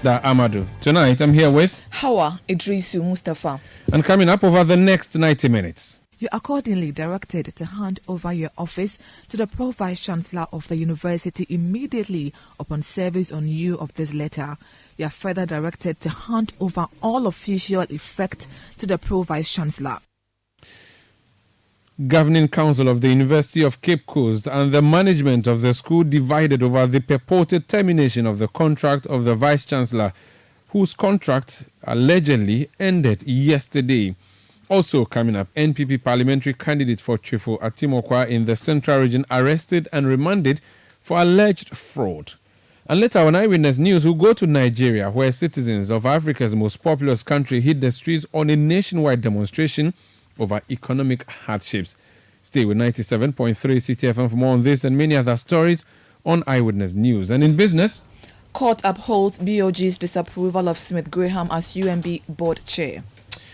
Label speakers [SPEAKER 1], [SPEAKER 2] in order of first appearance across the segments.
[SPEAKER 1] Amadou. Tonight, I'm here with
[SPEAKER 2] Hawa Idrisu Mustafa.
[SPEAKER 1] And coming up over the next 90 minutes.
[SPEAKER 3] You are accordingly directed to hand over your office to the Pro Vice Chancellor of the University immediately upon service on you of this letter. You are further directed to hand over all official effect to the Pro Vice Chancellor.
[SPEAKER 1] Governing Council of the University of Cape Coast and the management of the school divided over the purported termination of the contract of the Vice Chancellor, whose contract allegedly ended yesterday. Also coming up, NPP parliamentary candidate for Chifo Atimokwa in the Central Region arrested and remanded for alleged fraud. And later on Eyewitness News, we'll go to Nigeria, where citizens of Africa's most populous country hit the streets on a nationwide demonstration over economic hardships. Stay with 97.3 Citi FM for more on this and many other stories on Eyewitness News. And in business,
[SPEAKER 2] court upholds BOG's disapproval of Smith Graham as UMB board chair.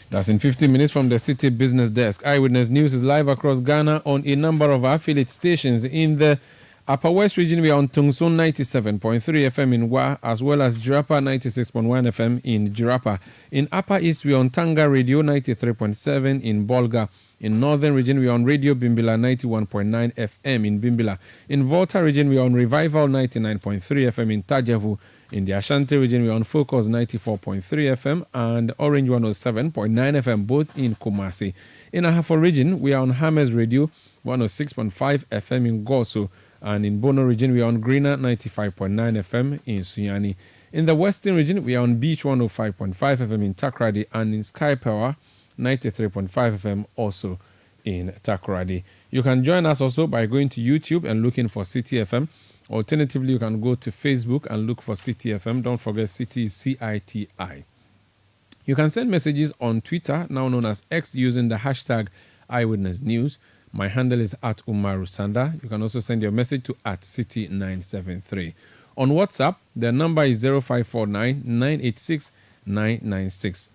[SPEAKER 1] That's in 15 minutes from the Citi Business Desk. Eyewitness News is live across Ghana on a number of affiliate stations. In the Upper West region, we are on Tungsun 97.3 FM in Wa, as well as Jirapa 96.1 FM in Jirapa. In Upper East, we are on Tanga Radio 93.7 in Bolga. In Northern region, we are on Radio Bimbila 91.9 FM in Bimbila. In Volta region, we are on Revival 99.3 FM in Tajavu. In the Ashanti region, we are on Focus 94.3 FM and Orange 107.9 FM, both in Kumasi. In Ahafo region, we are on Hammers Radio 106.5 FM in Goso. And in Bono region, we are on Greener 95.9 FM in Sunyani. In the Western region, we are on Beach 105.5 FM in Takrady and in Sky Power 93.5 FM also in Takrady. You can join us also by going to YouTube and looking for Citi FM. Alternatively, you can go to Facebook and look for Citi FM. Don't forget Citi is CITI. You can send messages on Twitter, now known as X, using the hashtag Eyewitness News. My handle is at Umaru Sanda. You can also send your message to at Citi973. On WhatsApp, the number is 0549 986 996.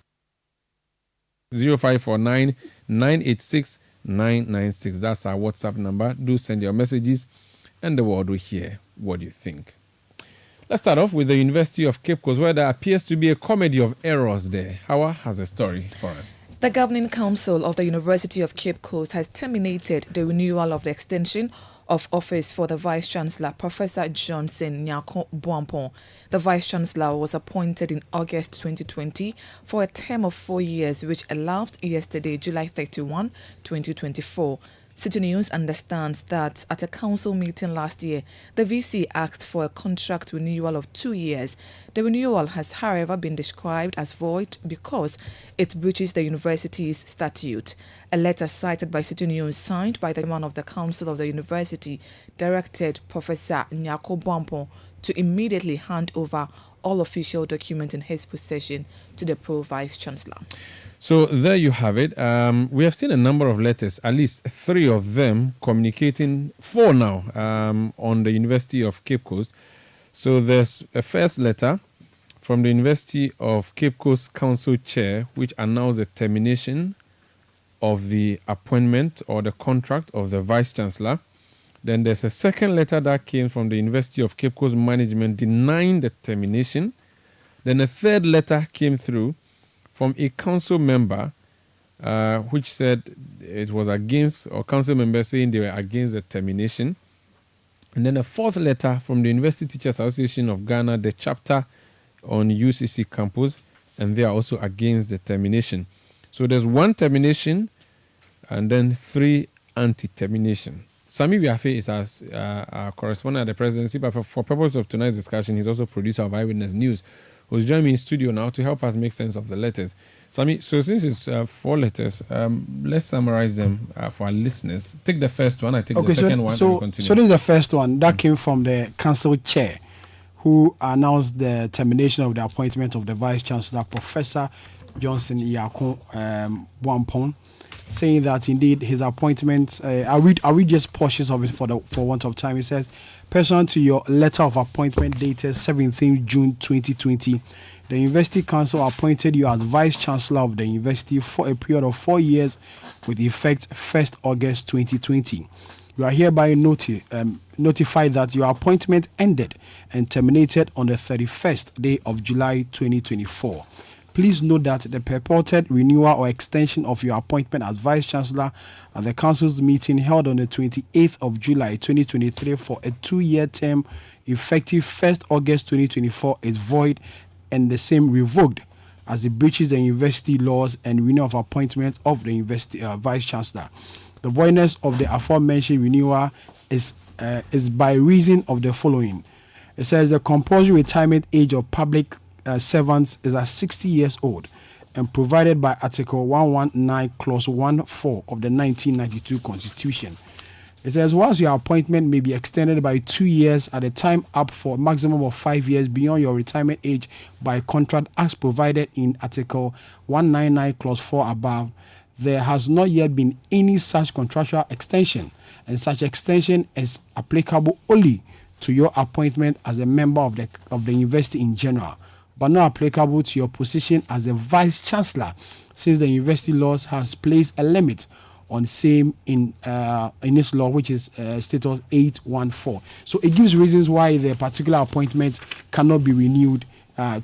[SPEAKER 1] 0549 986 996. That's our WhatsApp number. Do send your messages and the world will hear what you think. Let's start off with the University of Cape Coast, where there appears to be a comedy of errors there. Hawa has a story for us.
[SPEAKER 2] The Governing Council of the University of Cape Coast has terminated the renewal of the extension of office for the Vice-Chancellor, Professor Johnson Nyako Buampon. The Vice-Chancellor was appointed in August 2020 for a term of 4 years, which elapsed yesterday, July 31, 2024. Citi News understands that at a council meeting last year, the VC asked for a contract renewal of 2 years. The renewal has, however, been described as void because it breaches the university's statute. A letter cited by Citi News, signed by the chairman of the council of the university, directed Professor Nyako Buampon to immediately hand over all official documents in his possession to the Pro Vice Chancellor.
[SPEAKER 1] So there you have it. We have seen a number of letters, at least 3 of them communicating, 4 now, on the University of Cape Coast. So there's a first letter from the University of Cape Coast Council Chair, which announced the termination of the appointment or the contract of the Vice Chancellor. Then there's a second letter that came from the University of Cape Coast Management denying the termination. Then a third letter came through from a council member which said it was against, or council members saying they were against the termination. And then a fourth letter from the University Teachers Association of Ghana, the chapter on UCC campus, and they are also against the termination. So there's one termination and then 3 anti-termination. Sami Biafe is our correspondent at the presidency, but for purpose of tonight's discussion, he's also producer of Eyewitness News, who's joining me in studio now to help us make sense of the letters. Sami, so since it's 4 letters, let's summarize them for our listeners. Take the first one, I take the second one, and continue.
[SPEAKER 4] So this is the first one that came from the council chair, who announced the termination of the appointment of the Vice Chancellor, Professor Johnson Nyako Boampong, saying that indeed his appointment, I read just portions of it for want of time. It says, pursuant to your letter of appointment dated 17th June 2020, the University Council appointed you as Vice Chancellor of the University for a period of 4 years with effect 1st August 2020. You are hereby notified that your appointment ended and terminated on the 31st day of July 2024. Please note that the purported renewal or extension of your appointment as Vice Chancellor at the Council's meeting held on the 28th of July 2023 for a 2-year term effective 1st August 2024 is void and the same revoked, as it breaches the university laws and renewal of appointment of the university Vice Chancellor. The voidness of the aforementioned renewal is by reason of the following. It says the compulsory retirement age of public servants is at 60 years old and provided by Article 119, Clause 14 of the 1992 Constitution. It says, whilst your appointment may be extended by 2 years at a time up for a maximum of 5 years beyond your retirement age by contract as provided in Article 199, Clause 4 above, there has not yet been any such contractual extension, and such extension is applicable only to your appointment as a member of the university in general, but not applicable to your position as a Vice Chancellor, since the university laws has placed a limit on same in its law, which is Status 814. So it gives reasons why the particular appointment cannot be renewed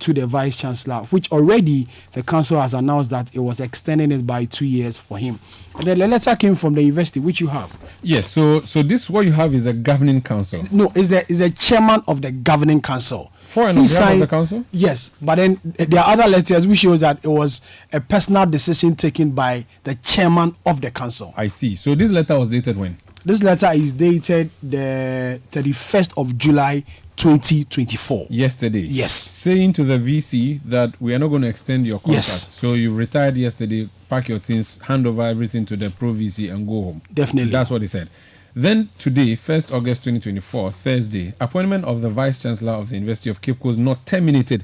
[SPEAKER 4] to the Vice Chancellor, which already the council has announced that it was extending it by 2 years for him. And then the letter came from the university, which you have.
[SPEAKER 1] Yes, so this what you have is a governing council.
[SPEAKER 4] No, is the chairman of the governing council.
[SPEAKER 1] For and on behalf of the council?
[SPEAKER 4] Yes, but then there are other letters which shows that it was a personal decision taken by the chairman of the council.
[SPEAKER 1] I see. So this letter was dated when?
[SPEAKER 4] This letter is dated the 31st of July 2024.
[SPEAKER 1] Yesterday.
[SPEAKER 4] Yes.
[SPEAKER 1] Saying to the VC that we are not going to extend your contract.
[SPEAKER 4] Yes.
[SPEAKER 1] So you retired yesterday, pack your things, hand over everything to the Pro VC and go home.
[SPEAKER 4] Definitely.
[SPEAKER 1] That's what he said. Then today, 1st August 2024, Thursday, appointment of the Vice Chancellor of the University of Cape Coast not terminated.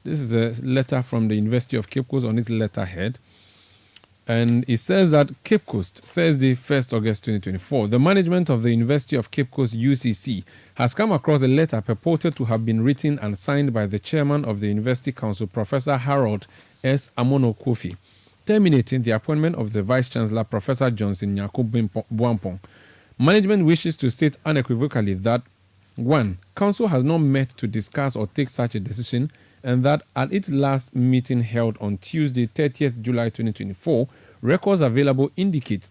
[SPEAKER 1] This is a letter from the University of Cape Coast on its letterhead. And it says that Cape Coast, Thursday, 1st August 2024, the management of the University of Cape Coast, UCC, has come across a letter purported to have been written and signed by the chairman of the University Council, Professor Harold S. Amono Kofi, terminating the appointment of the Vice Chancellor, Professor Johnson Nyako Boampong. Management wishes to state unequivocally that 1. Council has not met to discuss or take such a decision, and that at its last meeting held on Tuesday, 30th July 2024, records available indicate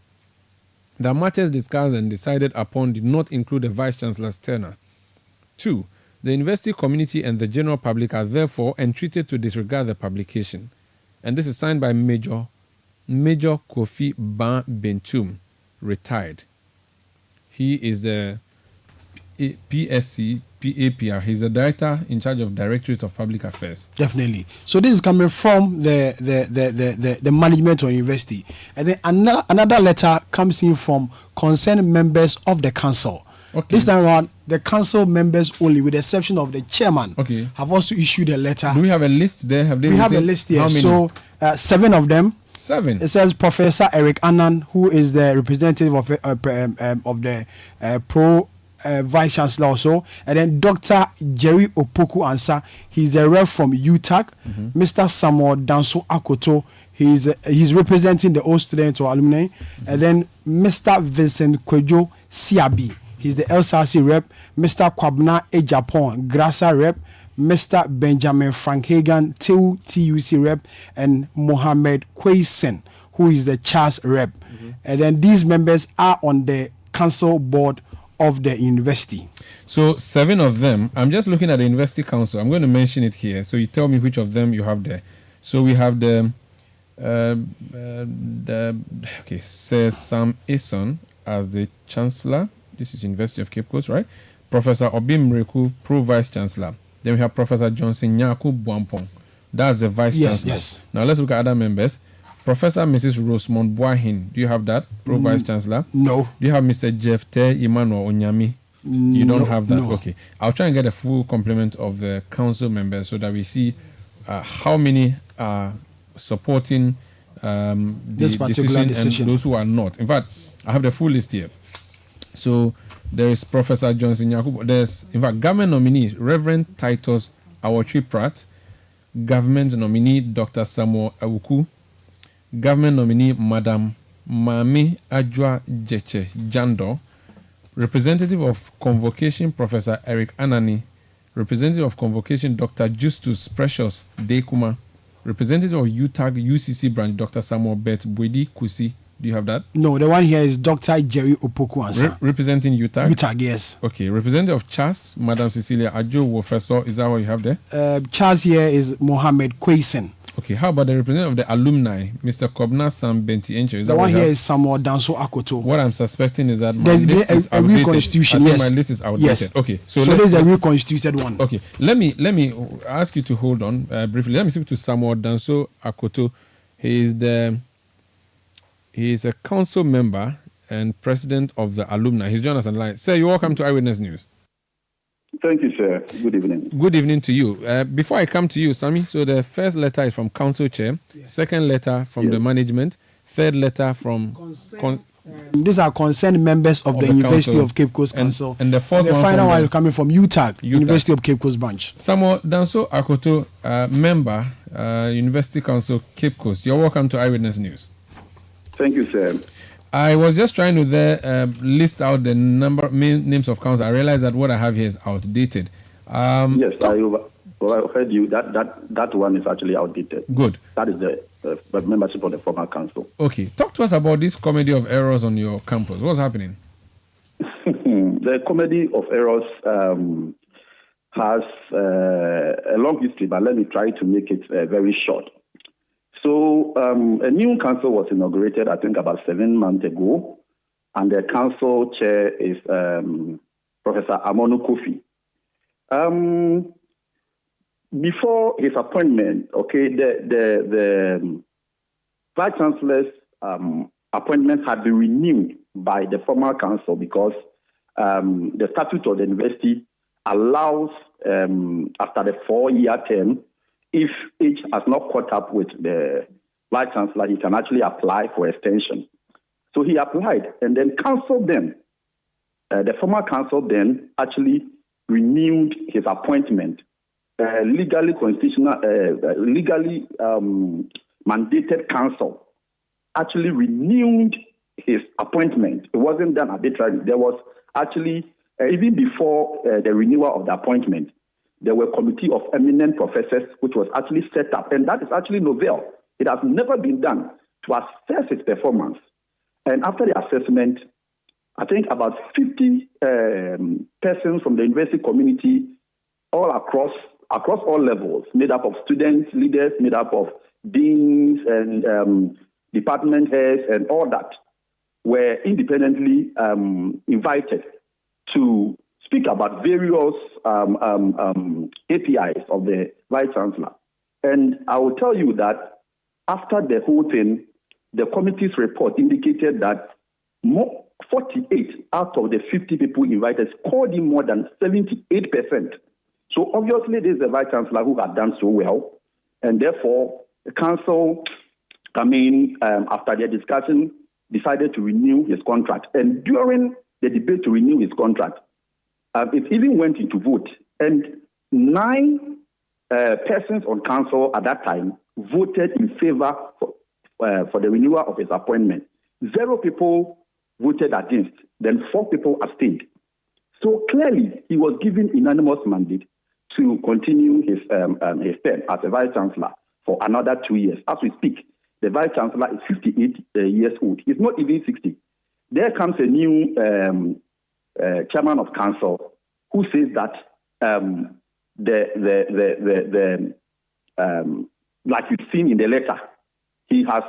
[SPEAKER 1] that matters discussed and decided upon did not include the Vice Chancellor's tenure. 2. The university community and the general public are therefore entreated to disregard the publication. And this is signed by Major Kofi Ban Bentum, retired. He is the PSC, PAPR. He's the director in charge of Directorate of Public Affairs.
[SPEAKER 4] Definitely. So this is coming from the management of the university. And then another letter comes in from concerned members of the council. Okay. This time around, the council members only, with the exception of the chairman, have also issued a letter.
[SPEAKER 1] Do we have a list there?
[SPEAKER 4] We have a list here. So 7 of them.
[SPEAKER 1] 7.
[SPEAKER 4] It says Professor Eric Annan, who is the representative of the Pro Vice Chancellor also. And then Dr. Jerry Opoku Ansah, he's a rep from UTAG. Mr. Samuel Danso Akoto, he's representing the old students or alumni. And then Mr. Vincent Kwejo Siabi, he's the LSRC rep. Mr. Kwabna Ejapon, Grasa rep. Mr. Benjamin Frank Hagan, TUC rep. And Mohammed Kwesen, who is the CHAS rep. And then these members are on the council board of the university.
[SPEAKER 1] So 7 of them, I'm just looking at the university council. I'm going to mention it here. So you tell me which of them you have there. So we have Sir Sam Eson as the chancellor. This is University of Cape Coast, right? Professor Obim Mreku, pro vice chancellor. Then we have Professor Johnson Nyaku Buampong. That's the vice chancellor.
[SPEAKER 4] Yes.
[SPEAKER 1] Now let's look at other members. Professor Mrs. Rosemont Boahin, do you have that? Pro Vice Chancellor?
[SPEAKER 4] No.
[SPEAKER 1] Do you have Mr. Jeff Te Emmanuel Onyami? You don't have that?
[SPEAKER 4] No.
[SPEAKER 1] Okay. I'll try and get a full complement of the council members so that we see how many are supporting
[SPEAKER 4] this
[SPEAKER 1] the
[SPEAKER 4] particular
[SPEAKER 1] decision and those who are not. In fact, I have the full list here. So there is Professor Johnson Yakubu. There's, in fact, government nominees, Reverend Titus Awotri Pratt, government nominee Dr. Samuel Awuku, government nominee Madam Mami Ajwa Jeche Jando, representative of convocation Professor Eric Anani, representative of convocation Dr. Justus Precious Dekuma, representative of UTAG UCC branch Dr. Samuel Bet Bwedi Kusi. Do you have that?
[SPEAKER 4] No, the one here is Dr. Jerry Opoku Ansah.
[SPEAKER 1] Representing UTAG?
[SPEAKER 4] UTAG, yes.
[SPEAKER 1] Okay, representative of CHAS, Madam Cecilia Ajo Professor. Is that what you have there?
[SPEAKER 4] CHAS here is Mohammed Kwesen.
[SPEAKER 1] Okay, how about the representative of the alumni, Mr. Kobna Sam Benti Enche?
[SPEAKER 4] The one here is Samuel Danso Akoto.
[SPEAKER 1] What I'm suspecting is that my
[SPEAKER 4] there's
[SPEAKER 1] list is
[SPEAKER 4] a
[SPEAKER 1] outdated.
[SPEAKER 4] reconstitution.
[SPEAKER 1] I think
[SPEAKER 4] Yes,
[SPEAKER 1] my list is outdated.
[SPEAKER 4] Yes.
[SPEAKER 1] Okay,
[SPEAKER 4] so there's a reconstituted one.
[SPEAKER 1] Okay, let me ask you to hold on briefly. Let me speak to Samuel Danso Akoto. He is a council member and president of the alumni. He's joined us on line. Sir, you're welcome to Eyewitness News.
[SPEAKER 5] Thank you, sir. Good evening.
[SPEAKER 1] Good evening to you. Before I come to you, Sammy, so the first letter is from council chair, second letter from the management, third letter from...
[SPEAKER 4] These are concerned members of the University
[SPEAKER 1] council.
[SPEAKER 4] of Cape Coast Council.
[SPEAKER 1] And the fourth
[SPEAKER 4] the
[SPEAKER 1] one
[SPEAKER 4] final
[SPEAKER 1] from
[SPEAKER 4] one is coming from UTAG, University of Cape Coast branch.
[SPEAKER 1] Samuel Danso Akoto, member, University Council, Cape Coast. You're welcome to Eyewitness News.
[SPEAKER 5] Thank you, sir.
[SPEAKER 1] I was just trying to list out the names of council. I realized that what I have here is outdated.
[SPEAKER 5] Yes, I heard you. That one is actually outdated.
[SPEAKER 1] Good.
[SPEAKER 5] That is the membership of the former council.
[SPEAKER 1] Okay. Talk to us about this comedy of errors on your campus. What's happening?
[SPEAKER 5] The comedy of errors has a long history, but let me try to make it very short. So a new council was inaugurated, I think, about 7 months ago, and the council chair is Professor Amonu Kofi. Before his appointment, the vice chancellor's appointment had been renewed by the former council because the statute of the university allows, after the 4-year term, if each has not caught up with the vice chancellor, he can actually apply for extension. So he applied, and then the former council then actually renewed his appointment. Legally mandated council actually renewed his appointment. It wasn't done arbitrarily. There was actually, even before the renewal of the appointment, there were a committee of eminent professors which was actually set up. And that is actually novel. It has never been done to assess his performance. And after the assessment, I think about 50 persons from the university community, all across all levels, made up of students, leaders, made up of deans and department heads and all that, were independently invited to speak about various APIs of the vice chancellor. And I will tell you that after the whole thing, the committee's report indicated that 48 out of the 50 people invited scored in more than 78%. So obviously, this is the vice chancellor who had done so well, and therefore the council, after their discussion, decided to renew his contract. And during the debate to renew his contract, it even went into vote. And 9 persons on council at that time voted in favor for the renewal of his appointment. 0 people voted against, then 4 people abstained. So clearly, he was given unanimous mandate to continue his term as a vice-chancellor for another 2 years. As we speak, the vice-chancellor is 58 years old. He's not even 60. There comes a new chairman of council who says that like you've seen in the letter, he has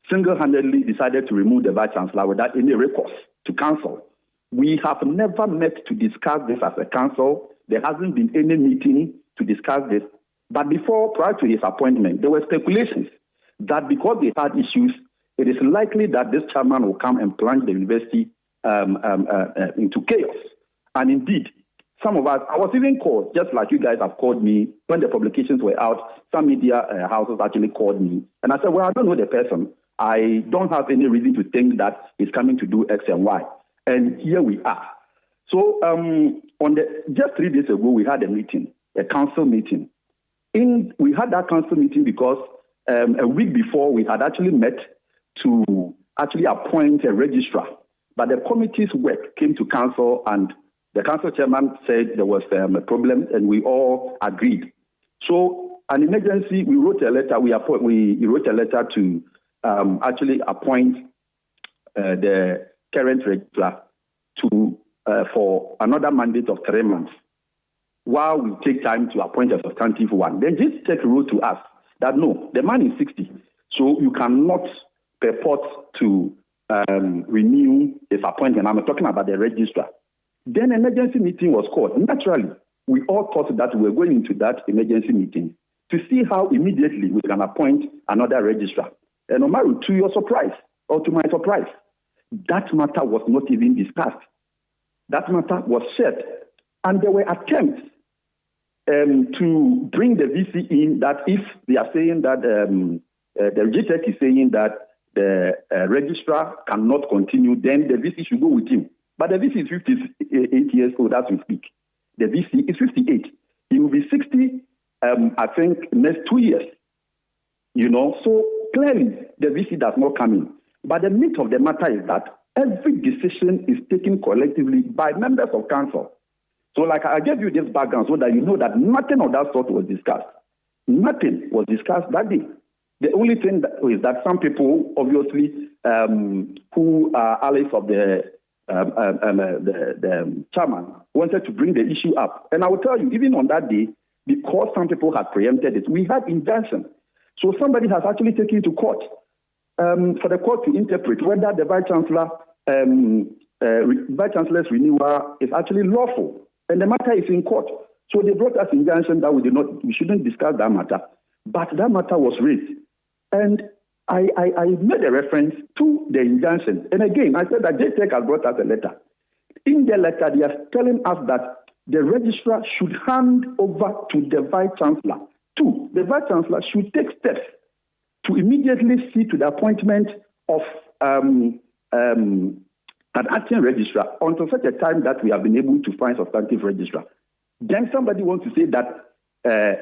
[SPEAKER 5] single-handedly decided to remove the vice-chancellor without any recourse to council. We have never met to discuss this as a council. There hasn't been any meeting to discuss this. But prior to his appointment, there were speculations that because they had issues, it is likely that this chairman will come and plunge the university into chaos. And indeed, some of us, I was even called, just like you guys have called me, when the publications were out, some media houses actually called me. And I said, well, I don't know the person. I don't have any reason to think that he's coming to do X and Y. And here we are. So just 3 days ago, we had a council meeting. We had that council meeting because a week before, we had actually met to actually appoint a registrar. But the committee's work came to council, and the council chairman said there was a problem, and we all agreed. So, an emergency, we wrote a letter. We wrote a letter to actually appoint the current registrar for another mandate of 3 months, while we take time to appoint a substantive one. Then just take wrote to us that no, the man is 60, so you cannot purport to renew his appointment. I'm talking about the registrar. Then an emergency meeting was called. Naturally, we all thought that we were going into that emergency meeting to see how immediately we can appoint another registrar. And Omaru, to your surprise, or to my surprise, that matter was not even discussed. That matter was said. And there were attempts to bring the VC in, that if they are saying that the GTEC is saying that the registrar cannot continue, then the VC should go with him. But the VC is 58 years old as we speak. The VC is 58. He will be 60, I think, next 2 years. So clearly the VC does not come in. But the meat of the matter is that every decision is taken collectively by members of council. So like I gave you this background so that you know that nothing of that sort was discussed. Nothing was discussed that day. The only thing is that some people, obviously, who are allies of the chairman, wanted to bring the issue up. And I will tell you, even on that day, because some people had preempted it, we had injunction. So somebody has actually taken it to court for the court to interpret whether the vice chancellor's renewal is actually lawful. And the matter is in court. So they brought us injunction that we shouldn't discuss that matter. But that matter was raised. And I made a reference to the injunction. And again, I said that JTEC has brought us a letter. In the letter, they are telling us that the registrar should hand over to the vice chancellor. 2, the vice chancellor should take steps to immediately see to the appointment of an acting registrar until such a time that we have been able to find substantive registrar. Then somebody wants to say that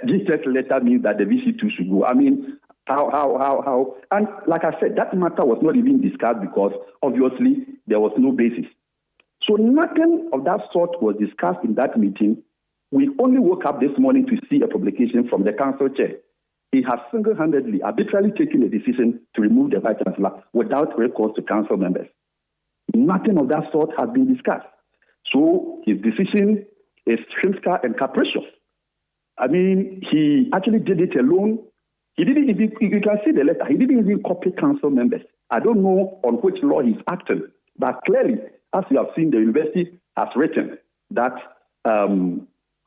[SPEAKER 5] this letter means that the VC2 should go. I mean, how? And like I said, that matter was not even discussed because obviously there was no basis. So nothing of that sort was discussed in that meeting. We only woke up this morning to see a publication from the council chair. He has single-handedly, arbitrarily taken a decision to remove the vice chancellor without recourse to council members. Nothing of that sort has been discussed. So his decision is whimsical and capricious. I mean, he actually did it alone. He didn't even, you can see the letter, he didn't even copy council members. I don't know on which law he's acting, but clearly, as you have seen, the university has written that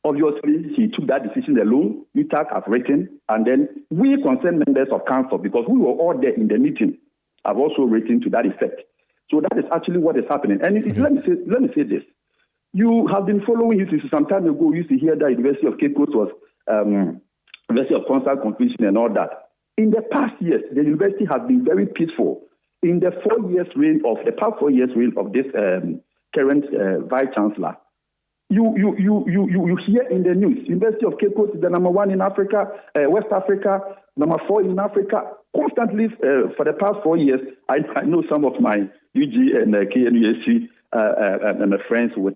[SPEAKER 5] obviously he took that decision alone. UTAC has written, and then we concerned members of council, because we were all there in the meeting, have also written to that effect. So that is actually what is happening. And let me say this. You have been following it some time ago. You used to hear that University of Cape Coast was University of Constant Completion and all that. In the past years, the university has been very peaceful. In the past 4 years reign of this current vice chancellor, you hear in the news, University of Cape Coast is the number 1 in Africa, West Africa, number 4 in Africa. Constantly, for the past 4 years, I know some of my UG and KNUSC and my friends with,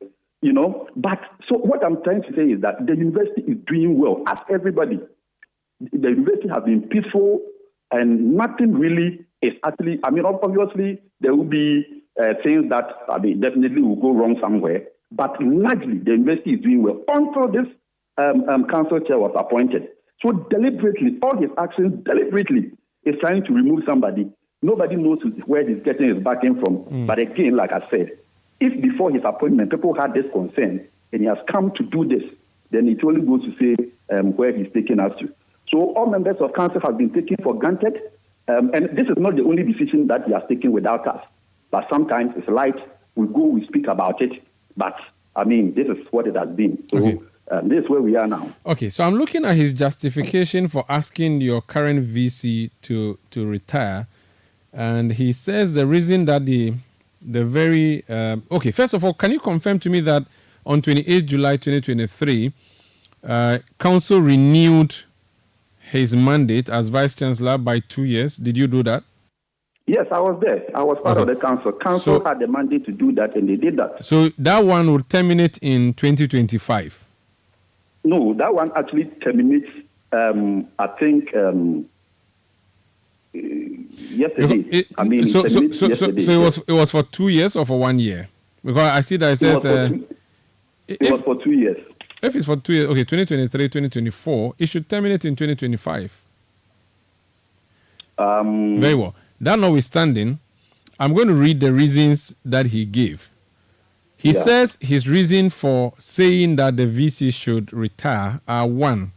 [SPEAKER 5] But so what I'm trying to say is that the university is doing well. Ask everybody. The university has been peaceful, and nothing really is actually. Obviously there will be things that definitely will go wrong somewhere. But largely, the university is doing well until this council chair was appointed. So deliberately, all his actions deliberately is trying to remove somebody. Nobody knows where he's getting his backing from. But again, like I said, if before his appointment people had this concern and he has come to do this, then it only goes to say where he's taking us to. So all members of council have been taken for granted. And this is not the only decision that he has taken without us. But sometimes it's light. We go, we speak about it. But, this is what it has been. So this is where we are now.
[SPEAKER 1] Okay, so I'm looking at his justification for asking your current VC to retire. And he says the reason that the very... first of all, can you confirm to me that on 28 July 2023, Council renewed his mandate as Vice-Chancellor by 2 years? Did you do that?
[SPEAKER 5] Yes, I was there. I was part of the council. Council had the mandate to do that, and they did that.
[SPEAKER 1] So that one would terminate in 2025?
[SPEAKER 5] No, that one actually terminates, I think, yesterday.
[SPEAKER 1] So it was for 2 years or for 1 year? Because I see that it says...
[SPEAKER 5] It was for 2 years.
[SPEAKER 1] If it's for 2 years, 2023, 2024, it should terminate in 2025. Very well. That notwithstanding, I'm going to read the reasons that he gave. He says his reason for saying that the VC should retire are 1.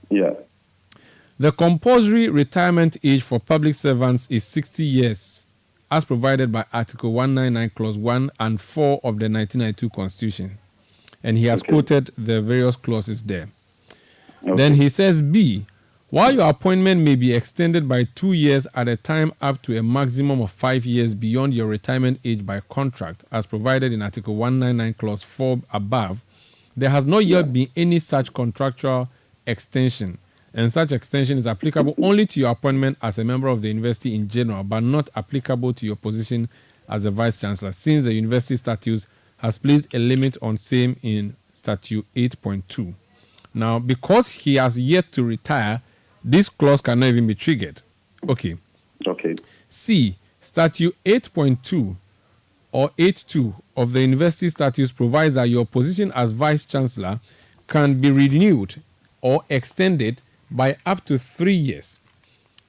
[SPEAKER 1] The compulsory retirement age for public servants is 60 years, as provided by Article 199, Clause 1 and 4 of the 1992 Constitution. And he has quoted the various clauses there. Then he says B, while your appointment may be extended by 2 years at a time up to a maximum of 5 years beyond your retirement age by contract, as provided in Article 199, Clause 4 above, there has not yet been any such contractual extension, and such extension is applicable only to your appointment as a member of the university in general, but not applicable to your position as a Vice-Chancellor, since the university statutes has placed a limit on same in Statute 8.2. Now, because he has yet to retire, this clause cannot even be triggered. Okay. C, Statute 8.2 or 8.2 of the university statutes provides that your position as Vice-Chancellor can be renewed or extended by up to 3 years.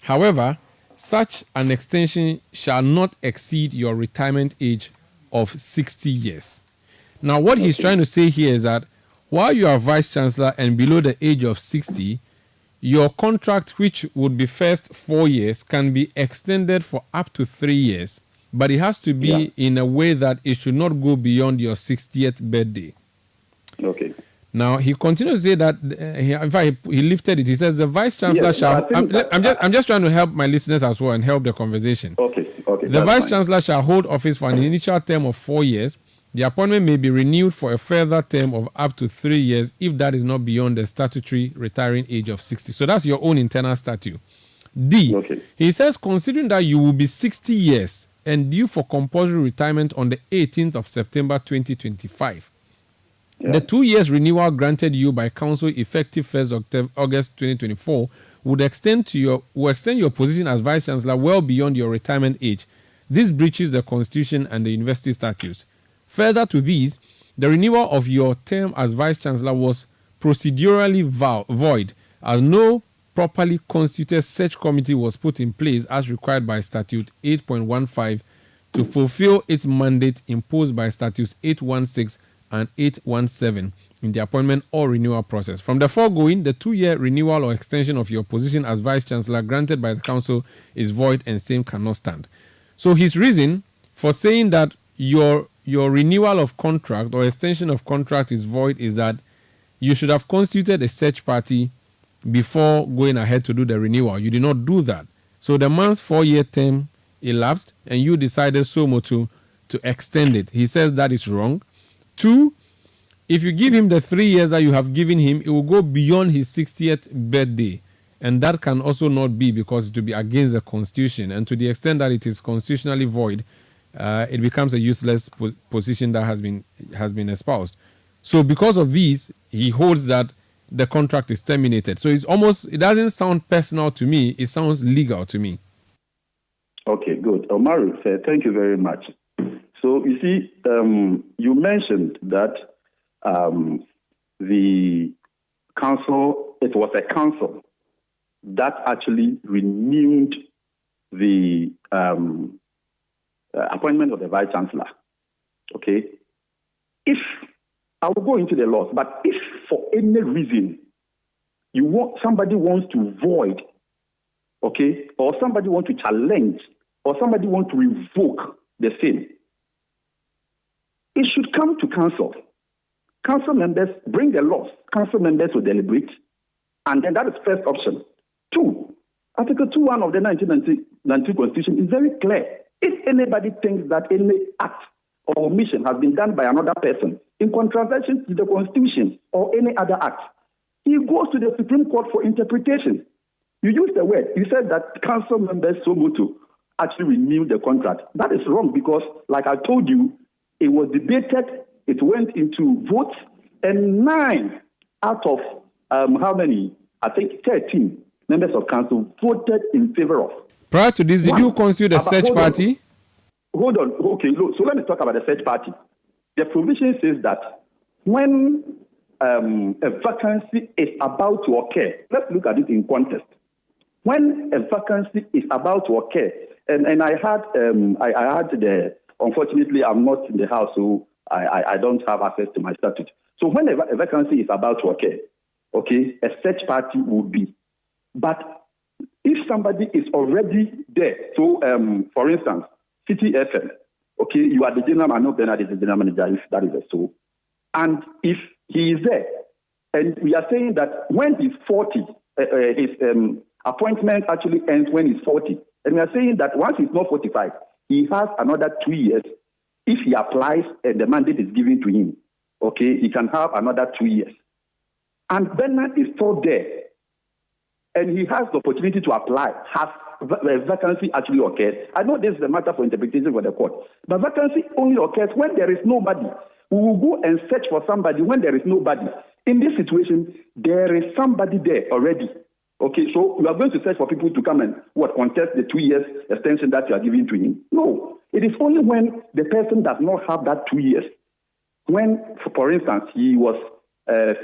[SPEAKER 1] However, such an extension shall not exceed your retirement age of 60 years. Now, what he's trying to say here is that while you are Vice-Chancellor and below the age of 60, your contract, which would be first 4 years, can be extended for up to 3 years, but it has to be in a way that it should not go beyond your 60th birthday. Now, he continues to say that, in fact, he lifted it. He says the Vice-Chancellor shall... I'm just trying to help my listeners as well and help the conversation. The Vice-Chancellor shall hold office for an initial term of 4 years. The appointment may be renewed for a further term of up to 3 years if that is not beyond the statutory retiring age of 60. So that's your own internal statute. D, he says, considering that you will be 60 years and due for compulsory retirement on the 18th of September 2025, the 2 years renewal granted you by Council effective 1st August 2024 would extend your position as Vice-Chancellor well beyond your retirement age. This breaches the Constitution and the university statutes. Further to these, the renewal of your term as Vice-Chancellor was procedurally void, as no properly constituted search committee was put in place as required by Statute 8.15 to fulfill its mandate imposed by Statutes 816 and 817 in the appointment or renewal process. From the foregoing, the 2 year renewal or extension of your position as Vice-Chancellor granted by the Council is void and same cannot stand. So his reason for saying that your renewal of contract or extension of contract is void is that you should have constituted a search party before going ahead to do the renewal. You did not do that. So the man's 4 year term elapsed and you decided to extend it. He says that is wrong. 2, If you give him the 3 years that you have given him, it will go beyond his 60th birthday. And that can also not be, because it will be against the Constitution. And to the extent that it is constitutionally void, it becomes a useless position that has been espoused. So because of these, he holds that the contract is terminated. So it doesn't sound personal to me. It sounds legal to me.
[SPEAKER 5] Okay, good. Omaru, thank you very much. So you see, you mentioned that the council, it was a council that actually renewed the appointment of the Vice Chancellor. Okay? If, I will go into the laws, but if for any reason somebody wants to void, okay, or somebody wants to challenge, or somebody wants to revoke the same, it should come to council. Council members bring the laws. Council members will deliberate. And then that is first option. 2, Article 2.1 of the 1992 Constitution is very clear. If anybody thinks that any act or omission has been done by another person in contravention to the Constitution or any other act, he goes to the Supreme Court for interpretation. You use the word. You said that council members so moved to actually renew the contract. That is wrong, because, like I told you, it was debated, it went into votes, and 9 out of how many? I think 13 members of council voted in favor of.
[SPEAKER 1] Prior to this, did you constitute a search party?
[SPEAKER 5] Hold on. Okay, look, so let me talk about the search party. The provision says that when a vacancy is about to occur, let's look at it in context. When a vacancy is about to occur, and I had unfortunately, I'm not in the house, so I don't have access to my statute. So when a vacancy is about to occur, okay, a search party would be. But if somebody is already there, so for instance, Citi FM, okay, you are the general manager, not Bernard is the general manager, if that is so. And if he is there, and we are saying that when he's 40, his appointment actually ends when he's 40. And we are saying that once he's not 45, he has another 2 years. If he applies and the mandate is given to him, okay, he can have another 2 years. And Bernard is still there, and he has the opportunity to apply. Has a vacancy actually occurred? I know this is a matter for interpretation for the court, but vacancy only occurs when there is nobody. We will go and search for somebody when there is nobody. In this situation, there is somebody there already. Okay, so you are going to search for people to come and contest the 2 years extension that you are giving to him? No, it is only when the person does not have that 2 years. When, for instance, he was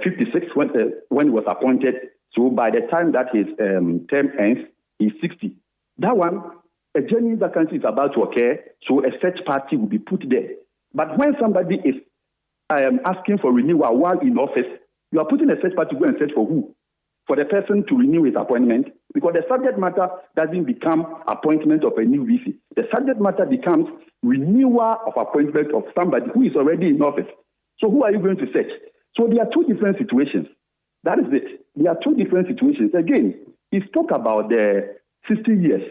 [SPEAKER 5] 56 when he was appointed, so by the time that his term ends, he's 60. That one, a genuine vacancy is about to occur, so a search party will be put there. But when somebody is asking for renewal while in office, you are putting a search party to go and search for who? For the person to renew his appointment, because the subject matter doesn't become appointment of a new VC. The subject matter becomes renewal of appointment of somebody who is already in office. So who are you going to search? So there are two different situations. That is it. There are two different situations. Again, he spoke about the 60 years.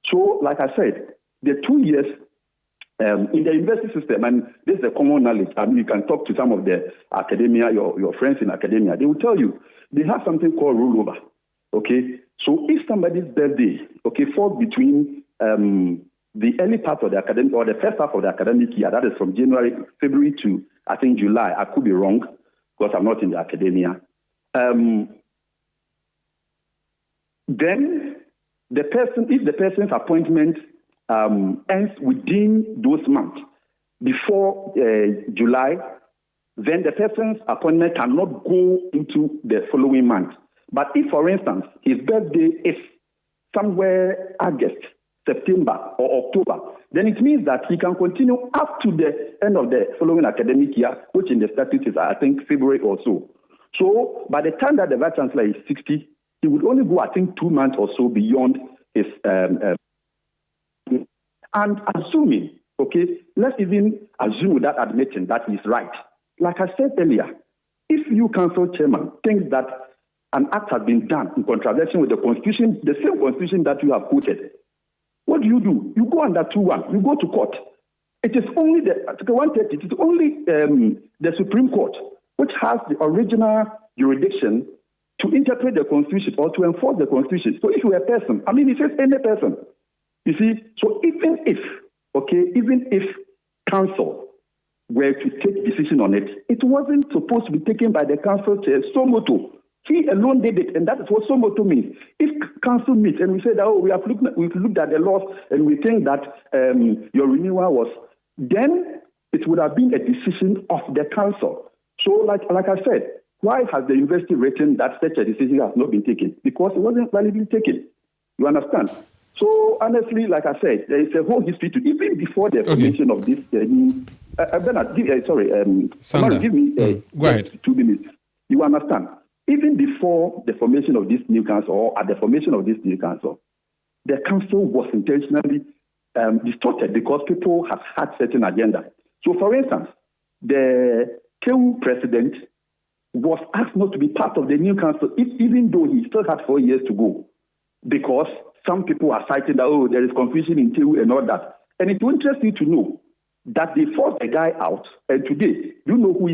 [SPEAKER 5] So, like I said, the 2 years in the university system, and this is a common knowledge. I mean, you can talk to some of the academia, your friends in academia. They will tell you they have something called rollover. Okay, so if somebody's birthday, okay, falls between the early part of the academic or the first half of the academic year, that is from February to I think July. I could be wrong because I'm not in the academia. Then the person, if the person's appointment ends within those months before July, then the person's appointment cannot go into the following month. But if, for instance, his birthday is somewhere August, September, or October, then it means that he can continue up to the end of the following academic year, which in the statute is, I think, February or so. So by the time that the Vice Chancellor is 60, he would only go, I think, 2 months or so beyond his and assuming, okay, let's even assume that admitting that he's right. Like I said earlier, if you council chairman thinks that an act has been done in contravention with the Constitution, the same Constitution that you have quoted, what do? You go under 2.1, you go to court. It is only the Article 130, it is only the Supreme Court which has the original jurisdiction to interpret the Constitution or to enforce the Constitution. So if you're a person, I mean, it says any person. You see, so even if council were to take decision on it, it wasn't supposed to be taken by the council chair, Somoto. He alone did it, and that is what Somoto means. If council meets and we say that, we've looked at the laws and we think that your renewal was, then it would have been a decision of the council. So, like I said, why has the university written that such a decision has not been taken? Because it wasn't validly taken. You understand? So, honestly, like I said, there is a whole history to even before the formation of this. Bernard,
[SPEAKER 1] Sandra,
[SPEAKER 5] give me
[SPEAKER 1] go ahead.
[SPEAKER 5] 2 minutes. You understand? Even before the formation of this new council, or at the formation of this new council, the council was intentionally distorted because people have had certain agenda. So, for instance, the KU president was asked not to be part of the new council, even though he still had 4 years to go, because some people are citing that, there is confusion in KU and all that. And it will interest you to know that they forced a guy out, and today, you know who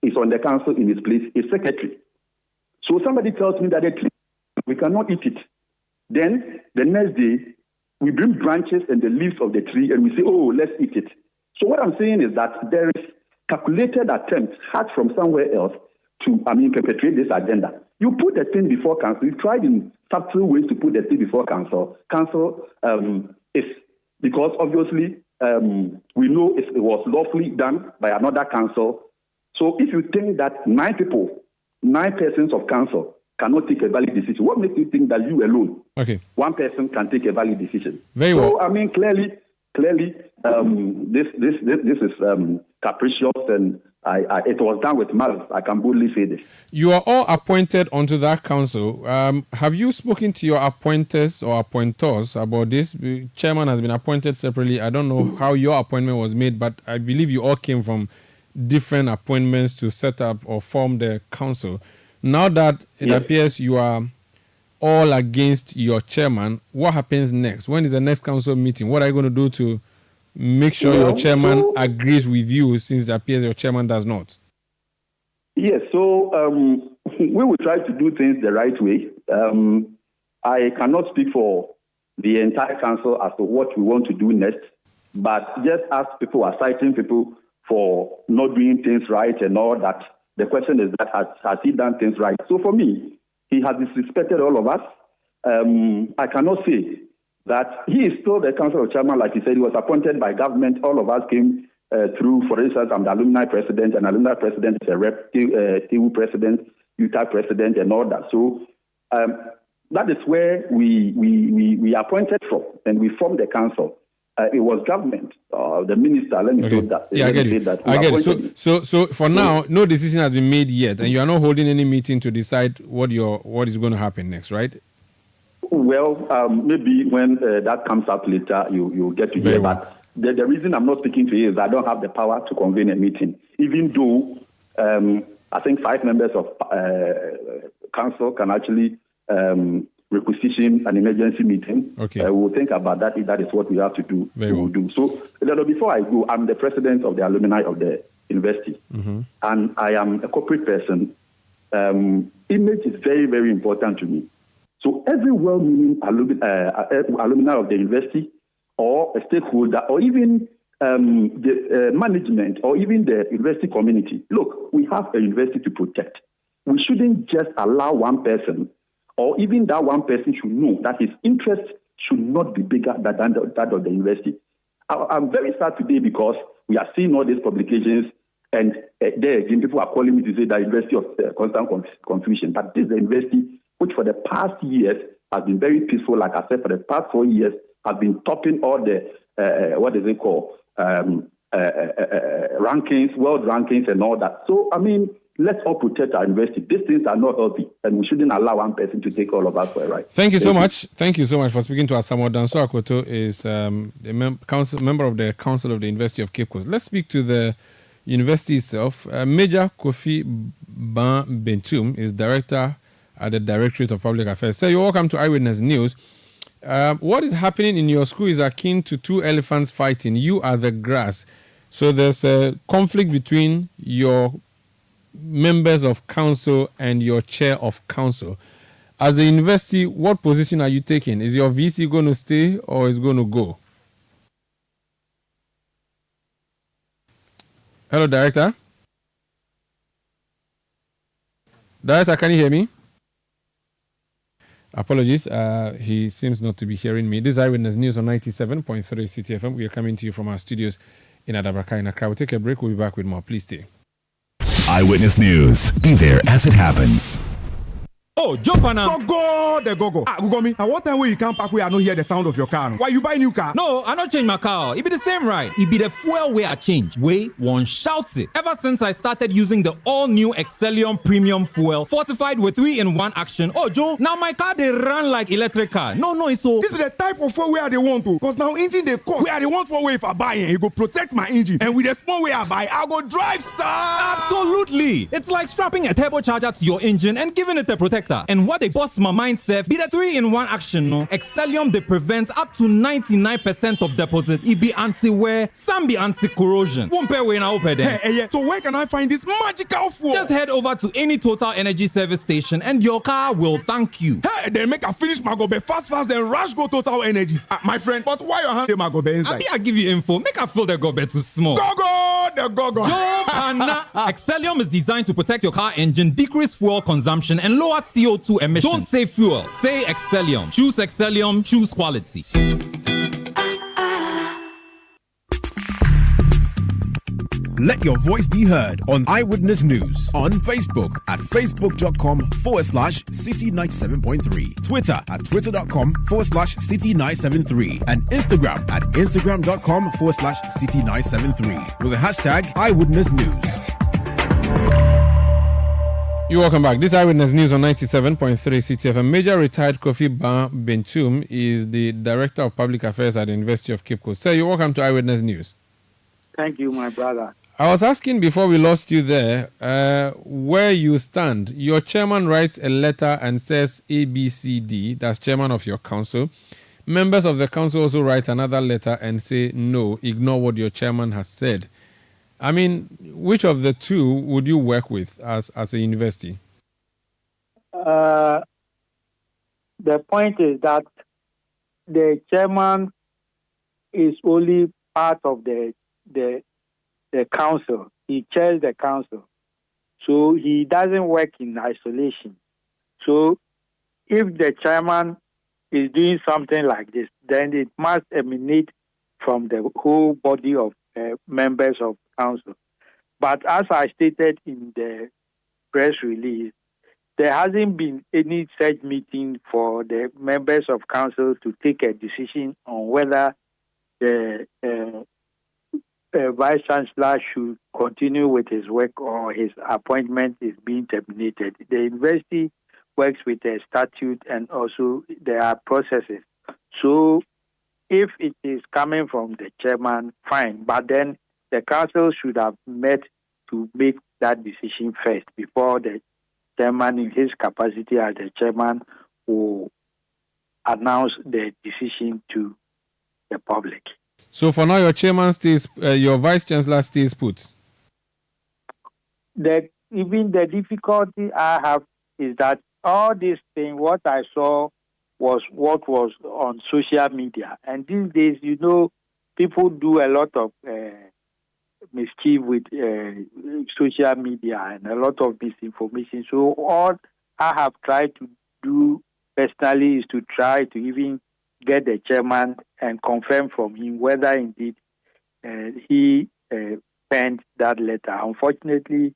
[SPEAKER 5] is on the council in his place? A secretary. So somebody tells me that we cannot eat it. Then the next day, we bring branches and the leaves of the tree and we say, let's eat it. So what I'm saying is that there is calculated attempts had from somewhere else to, perpetrate this agenda. You put the thing before council. You tried in subtle ways to put the thing before council. Council is, because obviously we know it was lawfully done by another council. So if you think that 9 persons of council cannot take a valid decision, what makes you think that you alone, one person, can take a valid decision?
[SPEAKER 1] Very well.
[SPEAKER 5] So, clearly, this is capricious, and it was done with malice. I can boldly say this.
[SPEAKER 1] You are all appointed onto that council. Have you spoken to your appointers or appointors about this? The chairman has been appointed separately. I don't know how your appointment was made, but I believe you all came from different appointments to set up or form the council. Now that it appears you are all against your chairman, what happens next? When is the next council meeting? What are you going to do to make sure your chairman agrees with you, since it appears your chairman does not?
[SPEAKER 5] Yes, so we will try to do things the right way. I cannot speak for the entire council as to what we want to do next, but just as people are citing people for not doing things right and all that, the question is that has he done things right? So for me, he has disrespected all of us. I cannot say that he is still the council chairman. Like he said, he was appointed by government. All of us came through. For instance, I'm the alumni president, and alumni president is a rep, TU president, UTA president, and all that. So that is where we appointed from, and we formed the council. It was government, the minister. Let me say that.
[SPEAKER 1] Yeah, I get it. So for now, no decision has been made yet, and you are not holding any meeting to decide what is going to happen next, right?
[SPEAKER 5] Well, maybe when that comes up later, you'll get to hear. But the reason I'm not speaking to you is I don't have the power to convene a meeting, even though I think 5 members of council can actually requisition an emergency meeting. We'll think about that if that is what we have to do. We'll do. So before I go, I'm the president of the alumni of the university, and I am a corporate person. Image is very, very important to me. So every well-meaning alumni of the university, or a stakeholder, or even the management, or even the university community, look, we have a university to protect. We shouldn't just allow one person, or even that one person should know that his interest should not be bigger than that of the university. I'm very sad today because we are seeing all these publications, and there again, people are calling me to say that university of constant confusion. But this is a university which for the past years has been very peaceful. Like I said, for the past 4 years, has been topping all the, rankings, world rankings and all that. So, let's all protect our university. These things are not healthy, and we shouldn't allow one person to take all of us for a ride.
[SPEAKER 1] Thank you so much. Thank you so much for speaking to us. Samuel Danso Akoto is a member of the Council of the University of Cape Coast. Let's speak to the university itself. Major Kofi Ban Bentum is director at the Directorate of Public Affairs. So you're welcome to Eyewitness News. What is happening in your school is akin to 2 elephants fighting. You are the grass. So there's a conflict between your members of council and your chair of council. As a university, what position are you taking? Is your VC going to stay or is going to go? Hello, Director. Director, can you hear me? Apologies, he seems not to be hearing me. This is Eyewitness News on 97.3 Citi FM. We are coming to you from our studios in Adabraka in Accra. We'll take a break. We'll be back with more. Please stay.
[SPEAKER 6] Eyewitness News. Be there as it happens.
[SPEAKER 7] Oh, jump on now.
[SPEAKER 8] Go. Google me. At what time will you come back where I don't hear the sound of your car? Why you buy new car?
[SPEAKER 7] No, I not change my car. It be the same ride. It be the fuel way I change. Way one shouts it. Ever since I started using the all-new Excellium Premium Fuel, fortified with 3-in-1 action. Oh, Joe, now my car they run like electric car. No, it's so.
[SPEAKER 8] This is the type of fuel where they want to. Because now engine they cost. Where they want for way if I buy it, it go protect my engine. And with the small way I buy, I go drive, sir.
[SPEAKER 7] Absolutely. It's like strapping a turbocharger to your engine and giving it a protector. And what they bust my mind, Seth, be the 3-in-1 action, no? Excellium, they prevent up to 99% of deposit. It be anti-wear, some be anti-corrosion. Won't pay when I open them.
[SPEAKER 8] Hey, so where can I find this magical fuel?
[SPEAKER 7] Just head over to any Total Energy service station and your car will thank you.
[SPEAKER 8] Hey, then make a finish my go be fast, then rush go Total Energies. My friend, but why your hand my go be inside?
[SPEAKER 7] I give you info. Make a feel the go be too small.
[SPEAKER 8] Go.
[SPEAKER 7] Yo, Pana. Excellium is designed to protect your car engine, decrease fuel consumption, and lower CO2 emissions. Don't say fuel, say Excellium. Choose Excellium, choose quality.
[SPEAKER 9] Let your voice be heard on Eyewitness News on Facebook at facebook.com/Citi97.3, Twitter at twitter.com/Citi973, and Instagram at instagram.com/Citi973 with the hashtag Eyewitness News.
[SPEAKER 1] You're welcome back. This Eyewitness News on 97.3 Citi FM. Major retired Kofi Bentum is the Director of Public Affairs at the University of Cape Coast. Sir, you're welcome to Eyewitness News.
[SPEAKER 10] Thank you, my brother.
[SPEAKER 1] I was asking before we lost you there where you stand. Your chairman writes a letter and says ABCD, that's chairman of your council. Members of the council also write another letter and say no, ignore what your chairman has said. I mean, which of the two would you work with as a university?
[SPEAKER 10] The point is that the chairman is only part of the council. He chairs the council. So he doesn't work in isolation. So if the chairman is doing something like this, then it must emanate from the whole body of members of council. But as I stated in the press release, there hasn't been any such meeting for the members of council to take a decision on whether the Vice Chancellor should continue with his work or his appointment is being terminated. The university works with a statute and also there are processes. So if it is coming from the chairman, fine. But then the council should have met to make that decision first before the chairman, in his capacity as the chairman, will announce the decision to the public.
[SPEAKER 1] So for now, your chairman stays, your vice chancellor stays put.
[SPEAKER 10] Even the difficulty I have is that all this thing, what I saw was what was on social media. And these days, people do a lot of mischief with social media and a lot of misinformation. So all I have tried to do personally is to try to even get the chairman and confirm from him whether indeed he penned that letter. Unfortunately,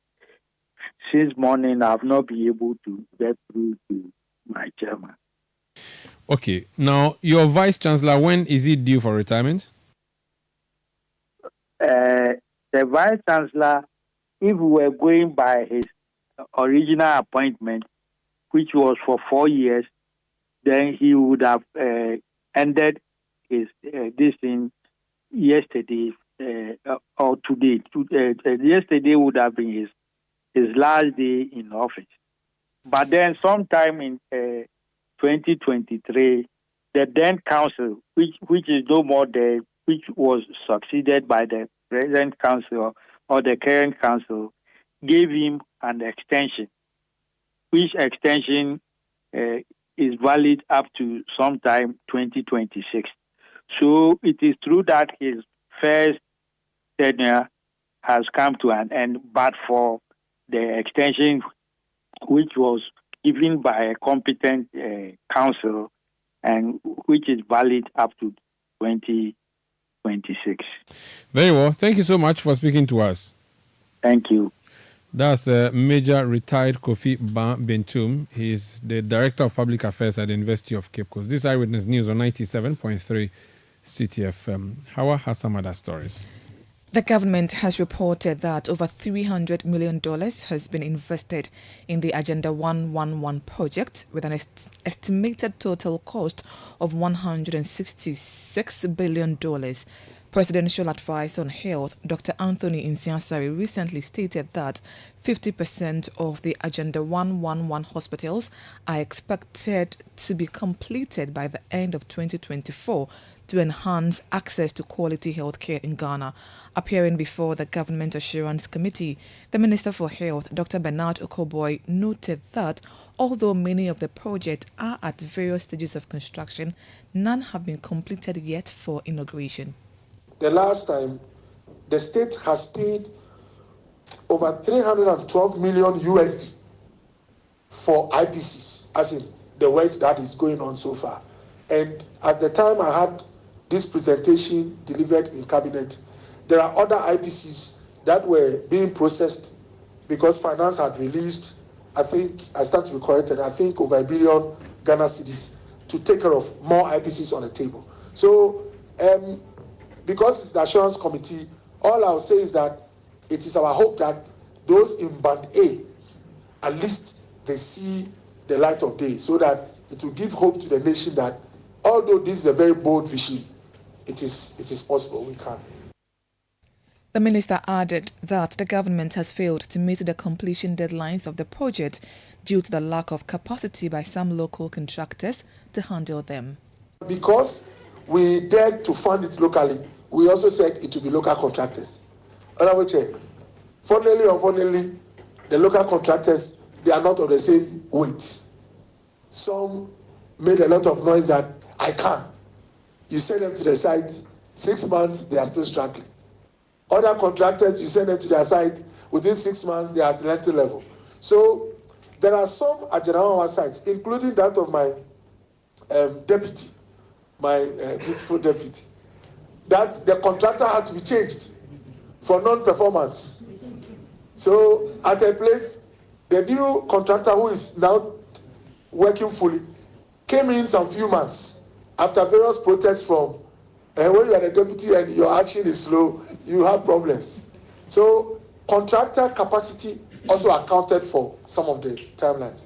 [SPEAKER 10] since morning, I have not been able to get through to my chairman.
[SPEAKER 1] Okay. Now, your vice chancellor, when is he due for retirement?
[SPEAKER 10] The vice chancellor, if we were going by his original appointment, which was for 4 years, then he would have ended his this thing yesterday or today. Yesterday would have been his last day in office. But then sometime in 2023, the then council, which is no more there, which was succeeded by the present council or the current council, gave him an extension, which extension is valid up to sometime 2026. So it is true that his first tenure has come to an end, but for the extension which was given by a competent council and which is valid up to 2026.
[SPEAKER 1] Very well. Thank you so much for speaking to us.
[SPEAKER 10] Thank you.
[SPEAKER 1] That's Major Retired Kofi Bentum. He's the Director of Public Affairs at the University of Cape Coast. This Eyewitness News on 97.3 Citi FM. Hawa has some other stories.
[SPEAKER 2] The government has reported that over $300 million has been invested in the Agenda 111 project with an estimated total cost of $166 billion. Presidential Advisor on Health, Dr. Anthony Nsiasari, recently stated that 50% of the Agenda 111 hospitals are expected to be completed by the end of 2024 to enhance access to quality healthcare in Ghana. Appearing before the Government Assurance Committee, the Minister for Health, Dr. Bernard Okoboy, noted that although many of the projects are at various stages of construction, none have been completed yet for inauguration.
[SPEAKER 11] The last time, the state has paid over 312 million USD for IPCs, as in the work that is going on so far. And at the time I had this presentation delivered in cabinet, there are other IPCs that were being processed because finance had released, I think, I stand to be corrected, I think over $1 billion Ghana cedis to take care of more IPCs on the table. So, because it's the assurance committee, all I'll say is that it is our hope that those in Band A, at least they see the light of day, so that it will give hope to the nation that although this is a very bold vision, it is possible, we can.
[SPEAKER 2] The minister added that the government has failed to meet the completion deadlines of the project due to the lack of capacity by some local contractors to handle them.
[SPEAKER 11] Because we dared to fund it locally, we also said it will be local contractors. Fortunately or unfortunately, the local contractors, they are not of the same weight. Some made a lot of noise that I can. You send them to the site, 6 months, they are still struggling. Other contractors, you send them to their site, within 6 months, they are at rental level. So there are some Agenda sites, including that of my deputy, my beautiful deputy, that the contractor had to be changed for non-performance. So at a place, the new contractor who is now working fully came in some few months after various protests from when you are the deputy and your action is slow, you have problems. So contractor capacity also accounted for some of the timelines.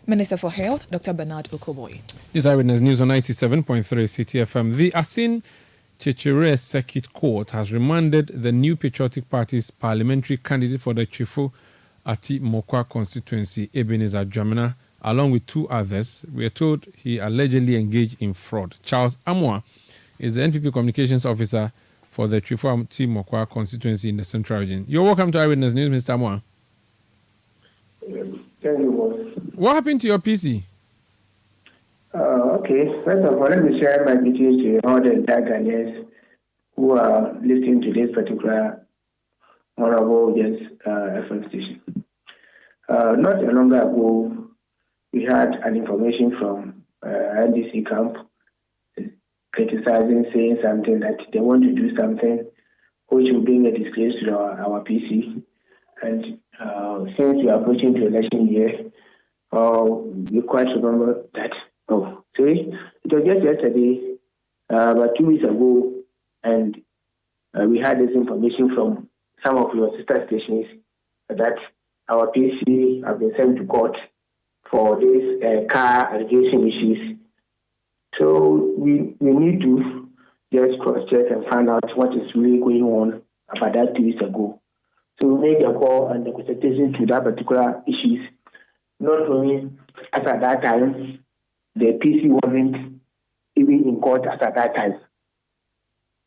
[SPEAKER 2] Minister for Health, Dr. Bernard Okoboy.
[SPEAKER 1] This Eyewitness News on 97.3 Citi FM. The Asin Chechere Circuit Court has remanded the New Patriotic Party's parliamentary candidate for the Chifu Ati Mokwa constituency, Ebenezer Dramina, along with 2 others. We are told he allegedly engaged in fraud. Charles Amwa is the NPP Communications Officer for the Chifu Ati Mokwa constituency in the Central Region. You're welcome to Eyewitness News, Mr. Amwa.
[SPEAKER 12] Thank you, boss.
[SPEAKER 1] What happened to your PC?
[SPEAKER 12] Okay, first of all, let me share my details to all the Ghanaians who are listening to this particular honorable FM station. Not long ago, we had an information from NDC camp criticizing, saying something that they want to do something which will bring a disgrace to our PC. And since we are approaching the election year, we quite remember that. It was just yesterday, about 2 weeks ago, and we had this information from some of your sister stations that our PC have been sent to court for these car allegation issues. So we need to just cross-check and find out what is really going on about that 2 weeks ago. So we made a call and the consultation to that particular issues. Not only as at that time, the PC wasn't even in court as at that time.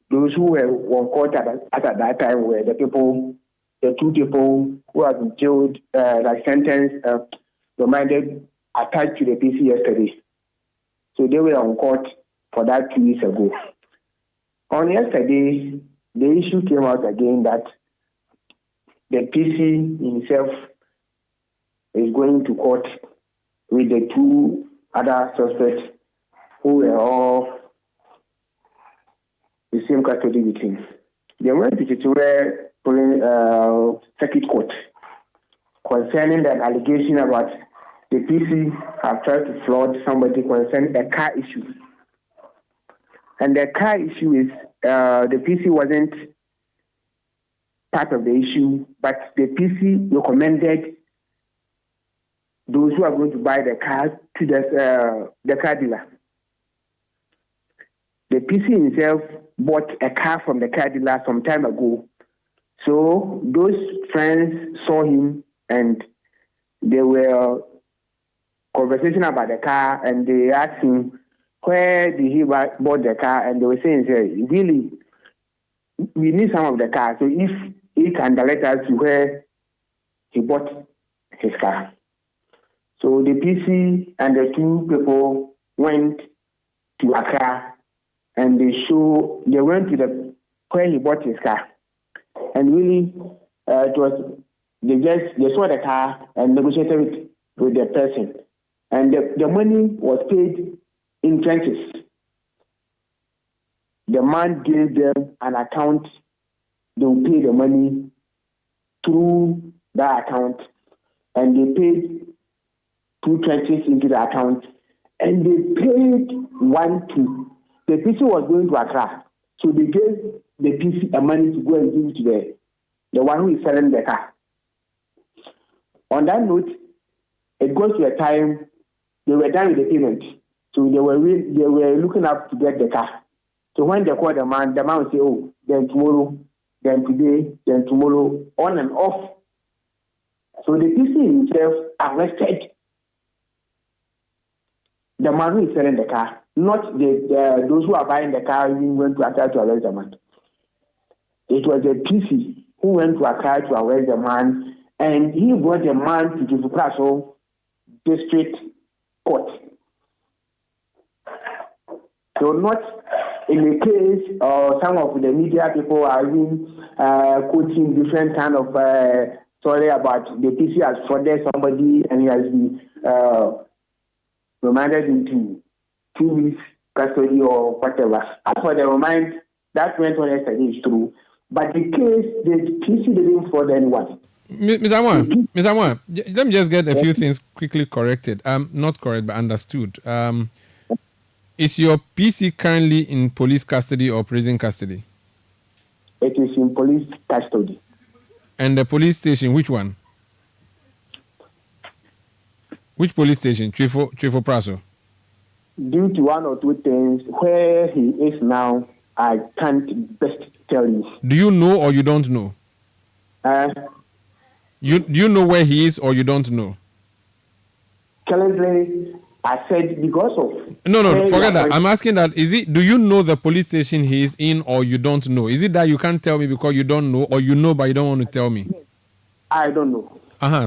[SPEAKER 12] Those who were on court as at that time were the people the two people who have been jailed, sentenced, remanded, attached to the PC yesterday. So they were on court for that 2 weeks ago. On yesterday, the issue came out again that the PC himself is going to court with the two other suspects who were all the same custody with him. They went to the circuit court concerning that allegation about the PC have tried to fraud somebody concerning a car issue. And the car issue is the PC wasn't part of the issue, but the PC recommended those who are going to buy the car to the car dealer. The PC himself bought a car from the car dealer some time ago. So those friends saw him and they were conversation about the car, and they asked him where did he bought the car, and they were saying, really, we need some of the car. So if he can direct us to where he bought his car. So the PC and the two people went to Accra, and they went to where he bought his car. And really, they saw the car and negotiated with the person. And the money was paid in tranches. The man gave them an account. They will pay the money through that account. And they paid 2 tranches into the account. And they paid 1-2. The PC was going to Accra. So they gave the PC the money to go and give it to the one who is selling the car. On that note, it goes to a time they were done with the payment. So they were looking up to get the car. So when they called the man would say, oh, then tomorrow, then today, then tomorrow, on and off. So the PC himself arrested the man who is selling the car, not those who are buying the car even went to Accra to arrest the man. It was the PC who went to Accra to arrest the man, and he brought the man to the Fupraso District Court. So not in the case, some of the media people are even quoting different kind of story about the PC has frauded somebody and he has been remanded into 2 weeks custody or whatever. As for the remand, that went on yesterday is true. But the case, the PC didn't fraud anyone.
[SPEAKER 1] Mr. Amwa, let me just get a few things quickly corrected. Not correct, but understood. Is your PC currently in police custody or prison custody?
[SPEAKER 12] It is in police custody.
[SPEAKER 1] And the police station, which one? Which police station? Trifo Praso?
[SPEAKER 12] Due to one or two things, where he is now, I can't best tell you.
[SPEAKER 1] Do you know or you don't know? Do you know where he is or you don't know?
[SPEAKER 12] Currently, I said because of...
[SPEAKER 1] No, forget that. I'm asking that, do you know the police station he is in or you don't know? Is it that you can't tell me because you don't know, or you know but you don't want to tell me?
[SPEAKER 12] I don't know.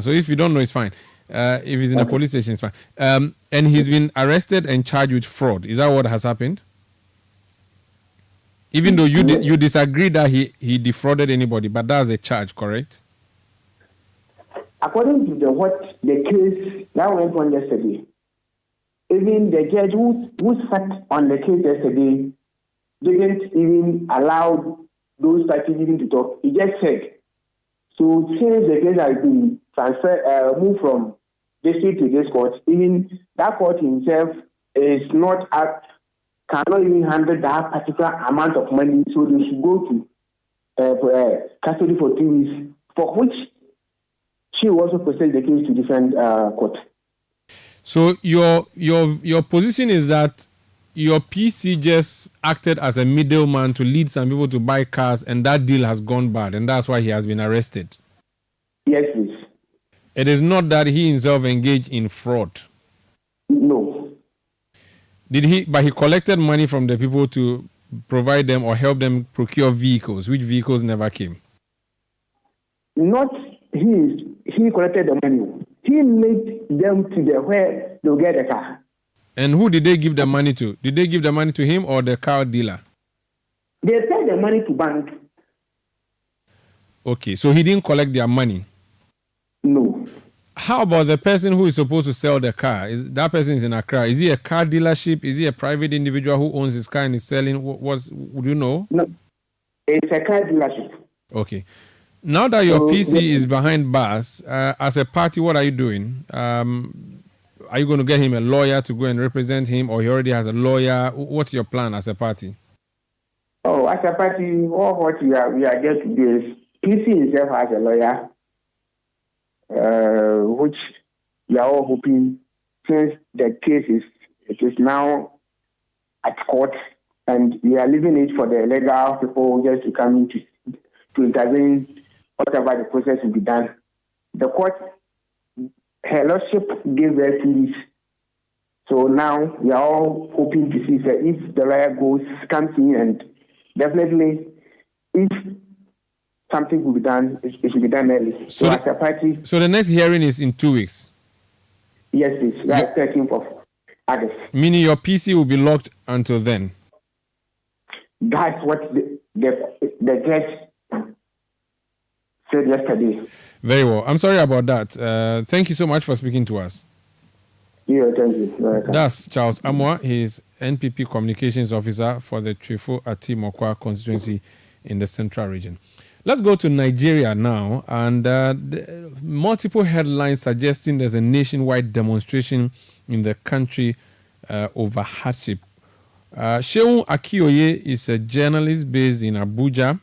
[SPEAKER 1] So if you don't know, it's fine. If he's in a police station, it's fine. And he's been arrested and charged with fraud. Is that what has happened? Even though you disagree that he defrauded anybody, but that's a charge, correct?
[SPEAKER 12] According to the case that went on yesterday, even the judge who sat on the case yesterday didn't even allow those parties even to talk. He just said, so since the case has been transferred, moved from district to this court, even that court himself is not cannot even handle that particular amount of money, so they should go to custody for 2 weeks, for which she also proceeded the case to different court.
[SPEAKER 1] So your position is that your PC just acted as a middleman to lead some people to buy cars, and that deal has gone bad, and that's why he has been arrested.
[SPEAKER 12] Yes, please.
[SPEAKER 1] It is not that he himself engaged in fraud.
[SPEAKER 12] No.
[SPEAKER 1] But he collected money from the people to provide them or help them procure vehicles, which vehicles never came.
[SPEAKER 12] not he collected the money. He led them to the where they'll get the car.
[SPEAKER 1] And who did they give the money to? Did they give the money to him or the car dealer?
[SPEAKER 12] They sent the money to bank.
[SPEAKER 1] Okay, so he didn't collect their money?
[SPEAKER 12] No.
[SPEAKER 1] How about the person who is supposed to sell the car? That person is in Accra. Is he a car dealership? Is he a private individual who owns his car and is selling? Would you know?
[SPEAKER 12] No. It's a car dealership.
[SPEAKER 1] Okay. Now that your PC is behind bars, as a party, what are you doing? Are you going to get him a lawyer to go and represent him, or he already has a lawyer? What's your plan as a party?
[SPEAKER 12] Oh, as a party, what we are just to do is PC himself has a lawyer, which we are all hoping, since the case is now at court, and we are leaving it for the legal people just to come in to intervene, whatever the process will be done. The court, her lordship gave her 2 weeks. So now we are all hoping to see if the lawyer comes in, and definitely if something will be done, it should be done early. So as a party...
[SPEAKER 1] So the next hearing is in 2 weeks?
[SPEAKER 12] Yes, please. That's 13th of August.
[SPEAKER 1] Meaning your PC will be locked until then?
[SPEAKER 12] That's what the judge said yesterday.
[SPEAKER 1] Very well. I'm sorry about that. Thank you so much for speaking to us.
[SPEAKER 12] Yeah, thank you.
[SPEAKER 1] That's Charles Amwa. He's NPP Communications Officer for the Trifo Atimokwa constituency in the Central Region. Let's go to Nigeria now. And multiple headlines suggesting there's a nationwide demonstration in the country over hardship. Sheun Akioye is a journalist based in Abuja.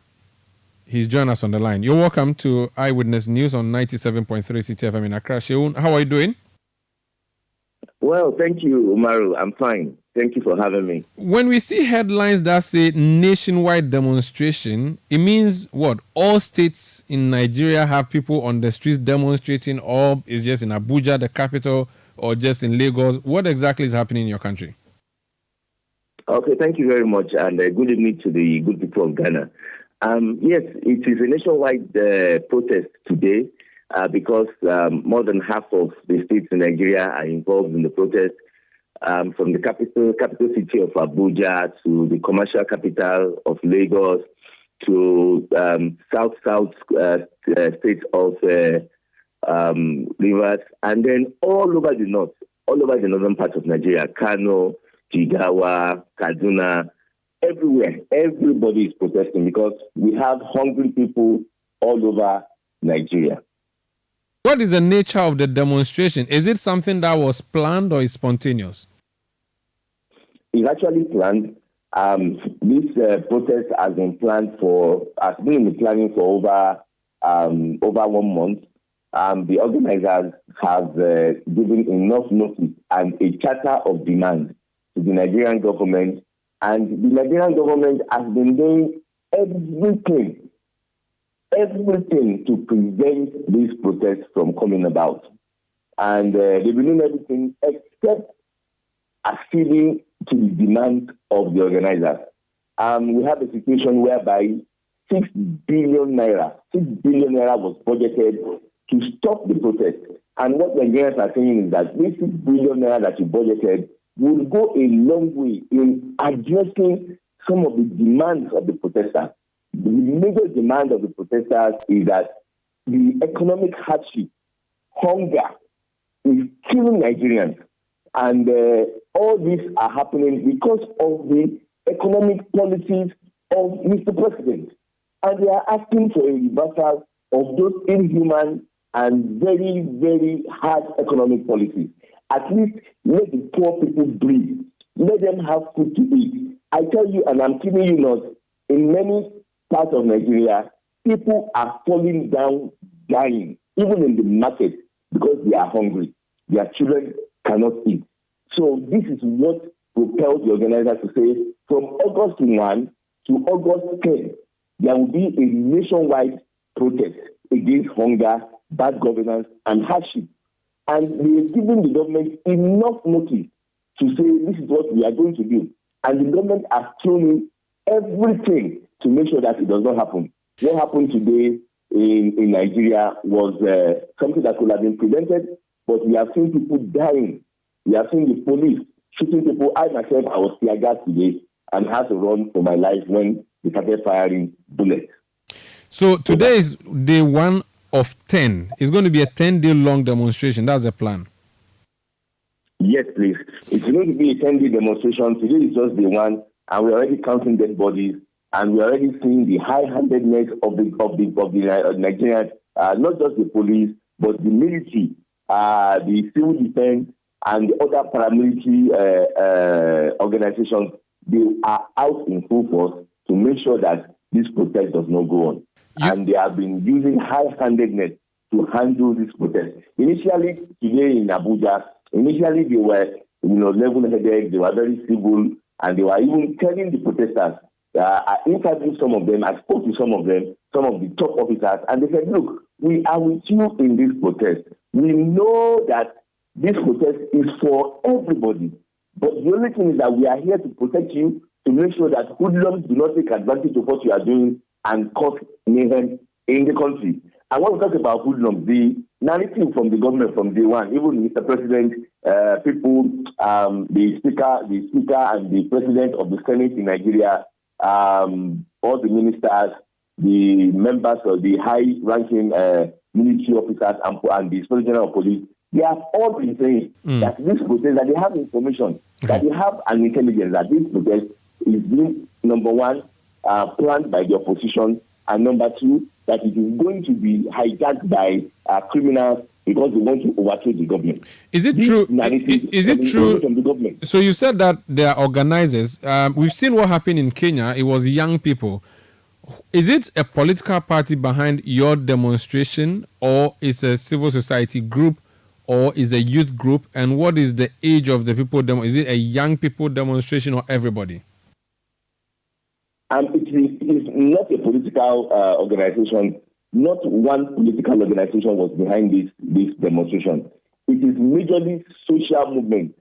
[SPEAKER 1] He's joined us on the line. You're welcome to Eyewitness News on 97.3 Citi FM in Accra. Sheun, how are you doing?
[SPEAKER 13] Well, thank you, Umaru. I'm fine. Thank you for having me.
[SPEAKER 1] When we see headlines that say nationwide demonstration, it means what? All states in Nigeria have people on the streets demonstrating, or is just in Abuja, the capital, or just in Lagos? What exactly is happening in your country?
[SPEAKER 13] Okay, thank you very much, and good evening to the good people of Ghana. Yes, it is a nationwide protest today because more than half of the states in Nigeria are involved in the protest, from the capital city of Abuja to the commercial capital of Lagos to south states of Rivers, and then all over the northern part of Nigeria, Kano, Jigawa, Kaduna, everywhere. Everybody is protesting because we have hungry people all over Nigeria.
[SPEAKER 1] What is the nature of the demonstration? Is it something that was planned or is spontaneous?
[SPEAKER 13] It's actually planned. This protest has been planning for over 1 month. The organizers have given enough notice and a charter of demand to the Nigerian government, and the Nigerian government has been doing everything to prevent this protest from coming about. And they've been doing everything except acceding to the demand of the organizers. We have a situation whereby 6 billion naira was budgeted to stop the protest. And what Nigerians are saying is that this 6 billion naira that you budgeted will go a long way in addressing some of the demands of the protesters. The major demand of the protesters is that the economic hardship, hunger, is killing Nigerians. And all these are happening because of the economic policies of Mr. President. And they are asking for a reversal of those inhuman and very, very hard economic policies. At least let the poor people breathe. Let them have food to eat. I tell you, and I'm kidding you not, in many parts of Nigeria, people are falling down, dying, even in the market, because they are hungry. Their children cannot eat. So this is what propelled the organizers to say, from August 1 to August 10, there will be a nationwide protest against hunger, bad governance, and hardship. And we have given the government enough notice to say this is what we are going to do. And the government has thrown in everything to make sure that it does not happen. What happened today in Nigeria was something that could have been prevented, but we have seen people dying. We have seen the police shooting people. I myself, I was tear gassed today and had to run for my life when they started firing bullets.
[SPEAKER 1] So today is day 1 of 10. It's going to be a 10-day long demonstration. That's the plan.
[SPEAKER 13] Yes, please. It's going to be a 10-day demonstration. Today is just day 1, and we're already counting dead bodies, and we're already seeing the high-handedness of the Nigerians, not just the police, but the military, the civil defense, and the other paramilitary organizations. They are out in full force to make sure that this protest does not go on. And they have been using high-handedness to handle this protest. Initially, today in Abuja, they were, level-headed, they were very civil, and they were even telling the protesters. I interviewed some of them, I spoke to some of them, some of the top officers, and they said, look, we are with you in this protest. We know that this protest is for everybody, but the only thing is that we are here to protect you, to make sure that hoodlums do not take advantage of what you are doing and cause mayhem in the country. And when we talk about hoodlums, the narrative from the government from day one, even Mr. President, the speaker and the president of the Senate in Nigeria, all the ministers, the members of the high-ranking military officers and the Inspector General of Police, they have all been saying that this protest, that they have information, that they have an intelligence that this protest is being, number one, planned by the opposition, and number two, that it is going to be hijacked by criminals because they want to overthrow the government.
[SPEAKER 1] Is it true? Is it true?
[SPEAKER 13] From the government.
[SPEAKER 1] So you said that there are organizers. We've seen what happened in Kenya. It was young people. Is it a political party behind your demonstration, or is a civil society group, or is a youth group? And what is the age of the people? Is it a young people demonstration or everybody?
[SPEAKER 13] It is not a political organization. Not one political organization was behind this demonstration. It is majorly social movement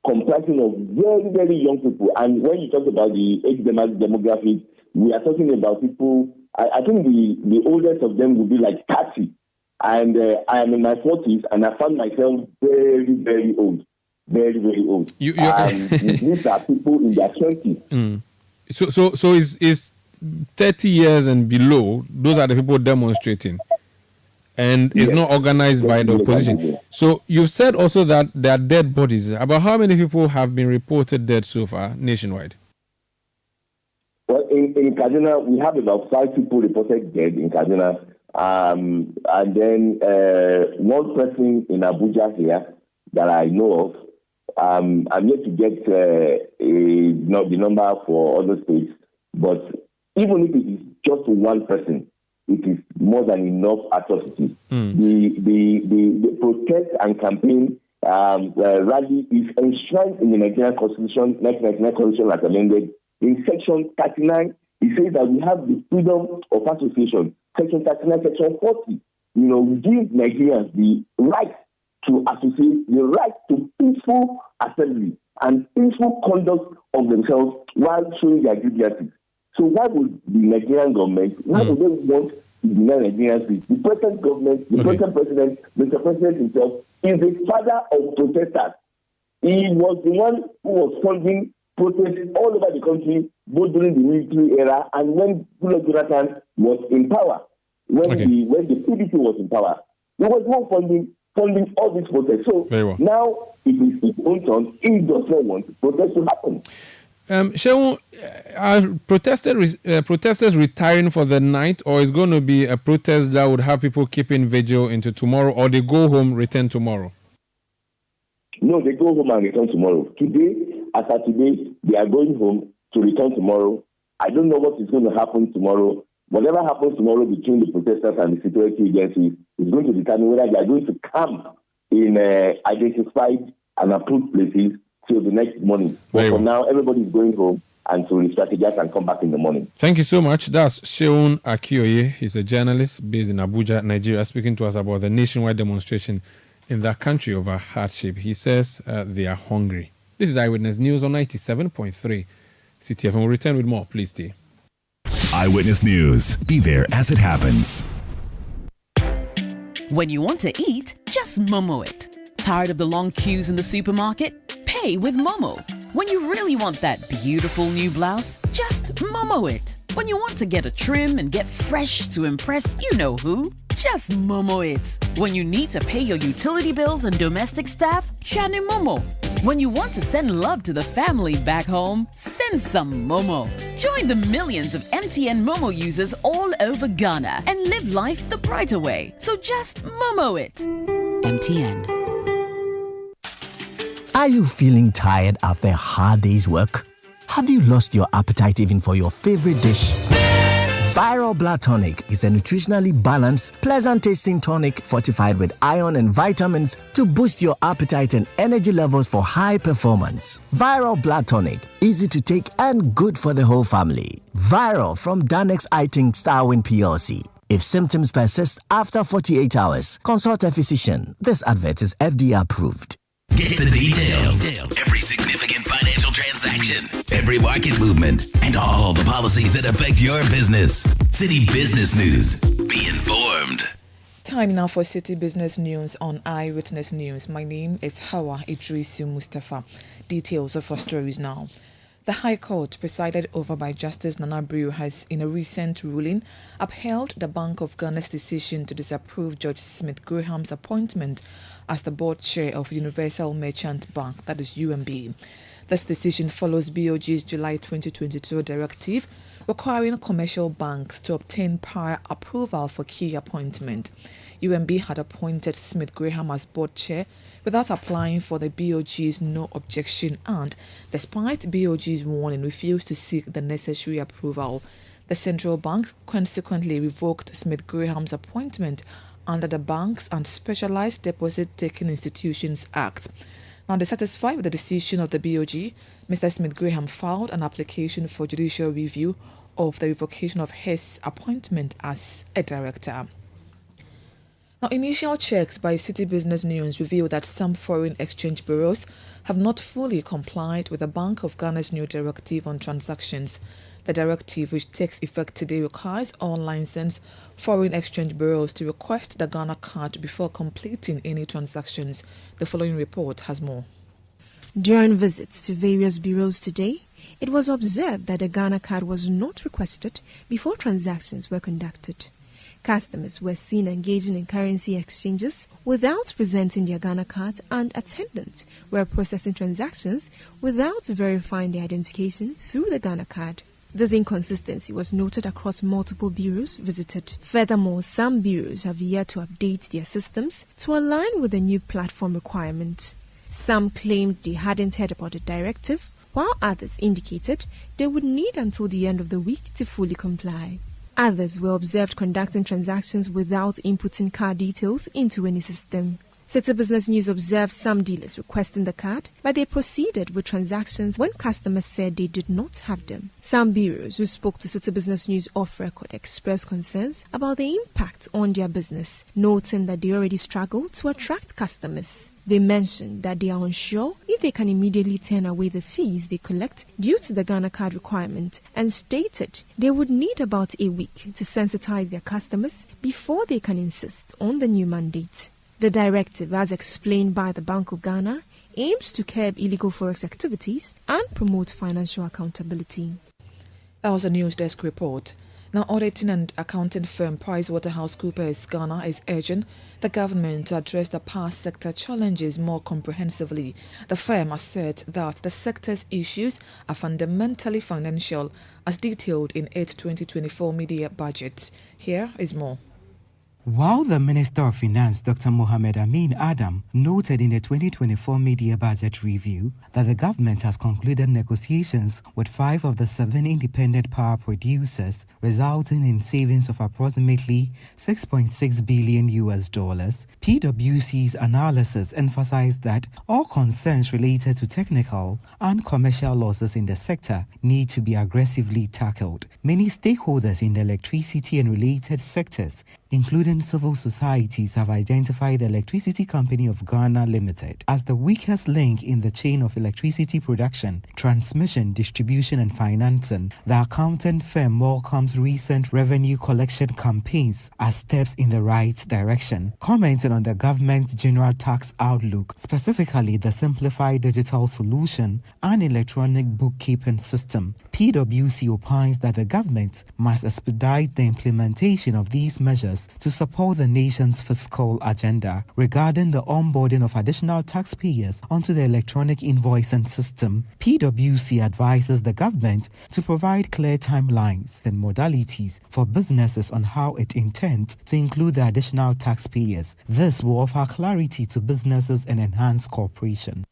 [SPEAKER 13] comprising of very, very young people. And when you talk about the age demographic, we are talking about people, I think the oldest of them will be like 30. And I am in my 40s, and I found myself very, very old. Very, very old. These are people in their 20s.
[SPEAKER 1] So is 30 years and below, those are the people demonstrating. And it's not organized by the opposition. So you said also that there are dead bodies. About how many people have been reported dead so far nationwide?
[SPEAKER 13] Well, in Kaduna, we have about 5 people reported dead in Kaduna. And then one person in Abuja here that I know of. I'm yet to get the number for other states. But even if it is just one person, it is more than enough atrocity. The protest and campaign rally is enshrined in the Nigerian Constitution, 1999 Constitution as amended. In Section 39, it says that we have the freedom of association. Section 39, Section 40, gives Nigerians the right to associate, the right to peaceful assembly and peaceful conduct of themselves while showing their grievances. So why would the Nigerian government, why would they want to deny Nigerians this? The present government, the present president, Mr. President himself, is the father of protesters. He was the one who was funding protests all over the country, both during the military era and when Goodluck Jonathan was in power. When the PDP was in power, he was the one funding all these protests. So now it is his own turn. He does not want protests to happen.
[SPEAKER 1] Shehu, are protesters retiring for the night, or is going to be a protest that would have people keeping vigil into tomorrow, or they go home, return tomorrow?
[SPEAKER 13] No, they go home and return tomorrow. Today, after today, they are going home to return tomorrow. I don't know what is going to happen tomorrow. Whatever happens tomorrow between the protesters and the security agencies is going to determine whether they are going to camp in identified and approved places till the next morning. But for now, everybody is going home and to re-strategize and come back in the morning.
[SPEAKER 1] Thank you so much. That's Sheun Akioye. He's a journalist based in Abuja, Nigeria, speaking to us about the nationwide demonstration in that country over hardship. He says they are hungry. This is Eyewitness News on 97.3 Citi FM. We'll return with more. Please stay.
[SPEAKER 6] Eyewitness News. Be there as it happens.
[SPEAKER 14] When you want to eat, just Momo it. Tired of the long queues in the supermarket? Pay with Momo. When you really want that beautiful new blouse, just Momo it. When you want to get a trim and get fresh to impress you know who, just Momo it. When you need to pay your utility bills and domestic staff, Shani Momo. When you want to send love to the family back home, send some Momo. Join the millions of MTN Momo users all over Ghana and live life the brighter way. So just Momo it. MTN.
[SPEAKER 15] Are you feeling tired after a hard day's work? Have you lost your appetite even for your favorite dish? Viral Blood Tonic is a nutritionally balanced, pleasant-tasting tonic fortified with iron and vitamins to boost your appetite and energy levels for high performance. Viral Blood Tonic, easy to take and good for the whole family. Viral from Danex Iting Starwin PLC. If symptoms persist after 48 hours, consult a physician. This advert is FDA approved.
[SPEAKER 6] Get the details. Every significant financial transaction, every market movement, and all the policies that affect your business. Citi Business News. Be informed.
[SPEAKER 2] Time now for Citi Business News on Eyewitness News. My name is Hawa Idrisu Mustafa. Details of our stories now. The High Court, presided over by Justice Nana Brew, has, in a recent ruling, upheld the Bank of Ghana's decision to disapprove George Smith Graham's appointment as the board chair of Universal Merchant Bank, that is UMB. This decision follows BOG's July 2022 directive requiring commercial banks to obtain prior approval for key appointment. UMB had appointed Smith Graham as board chair without applying for the BOG's no objection and, despite BOG's warning, refused to seek the necessary approval. The central bank consequently revoked Smith Graham's appointment under the Banks and Specialized Deposit-Taking Institutions Act. Now, dissatisfied with the decision of the BOG, Mr. Smith Graham filed an application for judicial review of the revocation of his appointment as a director. Now, initial checks by Citi Business News reveal that some foreign exchange bureaus have not fully complied with the Bank of Ghana's new directive on transactions. The directive, which takes effect today, requires all licensed foreign exchange bureaus to request the Ghana card before completing any transactions. The following report has more.
[SPEAKER 16] During visits to various bureaus today, it was observed that the Ghana card was not requested before transactions were conducted. Customers were seen engaging in currency exchanges without presenting their Ghana card, and attendants were processing transactions without verifying their identification through the Ghana card. This inconsistency was noted across multiple bureaus visited. Furthermore, some bureaus have yet to update their systems to align with the new platform requirements. Some claimed they hadn't heard about the directive, while others indicated they would need until the end of the week to fully comply. Others were observed conducting transactions without inputting card details into any system. Citi Business News observed some dealers requesting the card, but they proceeded with transactions when customers said they did not have them. Some bureaus who spoke to Citi Business News off record expressed concerns about the impact on their business, noting that they already struggle to attract customers. They mentioned that they are unsure if they can immediately turn away the fees they collect due to the Ghana card requirement, and stated they would need about a week to sensitize their customers before they can insist on the new mandate. The directive, as explained by the Bank of Ghana, aims to curb illegal forex activities and promote financial accountability.
[SPEAKER 2] That was a News Desk report. Now, auditing and accounting firm PricewaterhouseCoopers Ghana is urging the government to address the power sector challenges more comprehensively. The firm asserts that the sector's issues are fundamentally financial, as detailed in its 2024 media budget. Here is more.
[SPEAKER 17] While the Minister of Finance, Dr. Mohamed Amin Adam, noted in the 2024 media budget review that the government has concluded negotiations with 5 of the 7 independent power producers, resulting in savings of approximately $6.6 billion, PwC's analysis emphasized that all concerns related to technical and commercial losses in the sector need to be aggressively tackled. Many stakeholders in the electricity and related sectors including civil societies, have identified the Electricity Company of Ghana Limited as the weakest link in the chain of electricity production, transmission, distribution, and financing. The accountant firm welcomes recent revenue collection campaigns as steps in the right direction. Commenting on the government's general tax outlook, specifically the simplified digital solution and electronic bookkeeping system, PwC opines that the government must expedite the implementation of these measures to support the nation's fiscal agenda. Regarding the onboarding of additional taxpayers onto the electronic invoicing system, PwC advises the government to provide clear timelines and modalities for businesses on how it intends to include the additional taxpayers. This will offer clarity to businesses and enhance cooperation.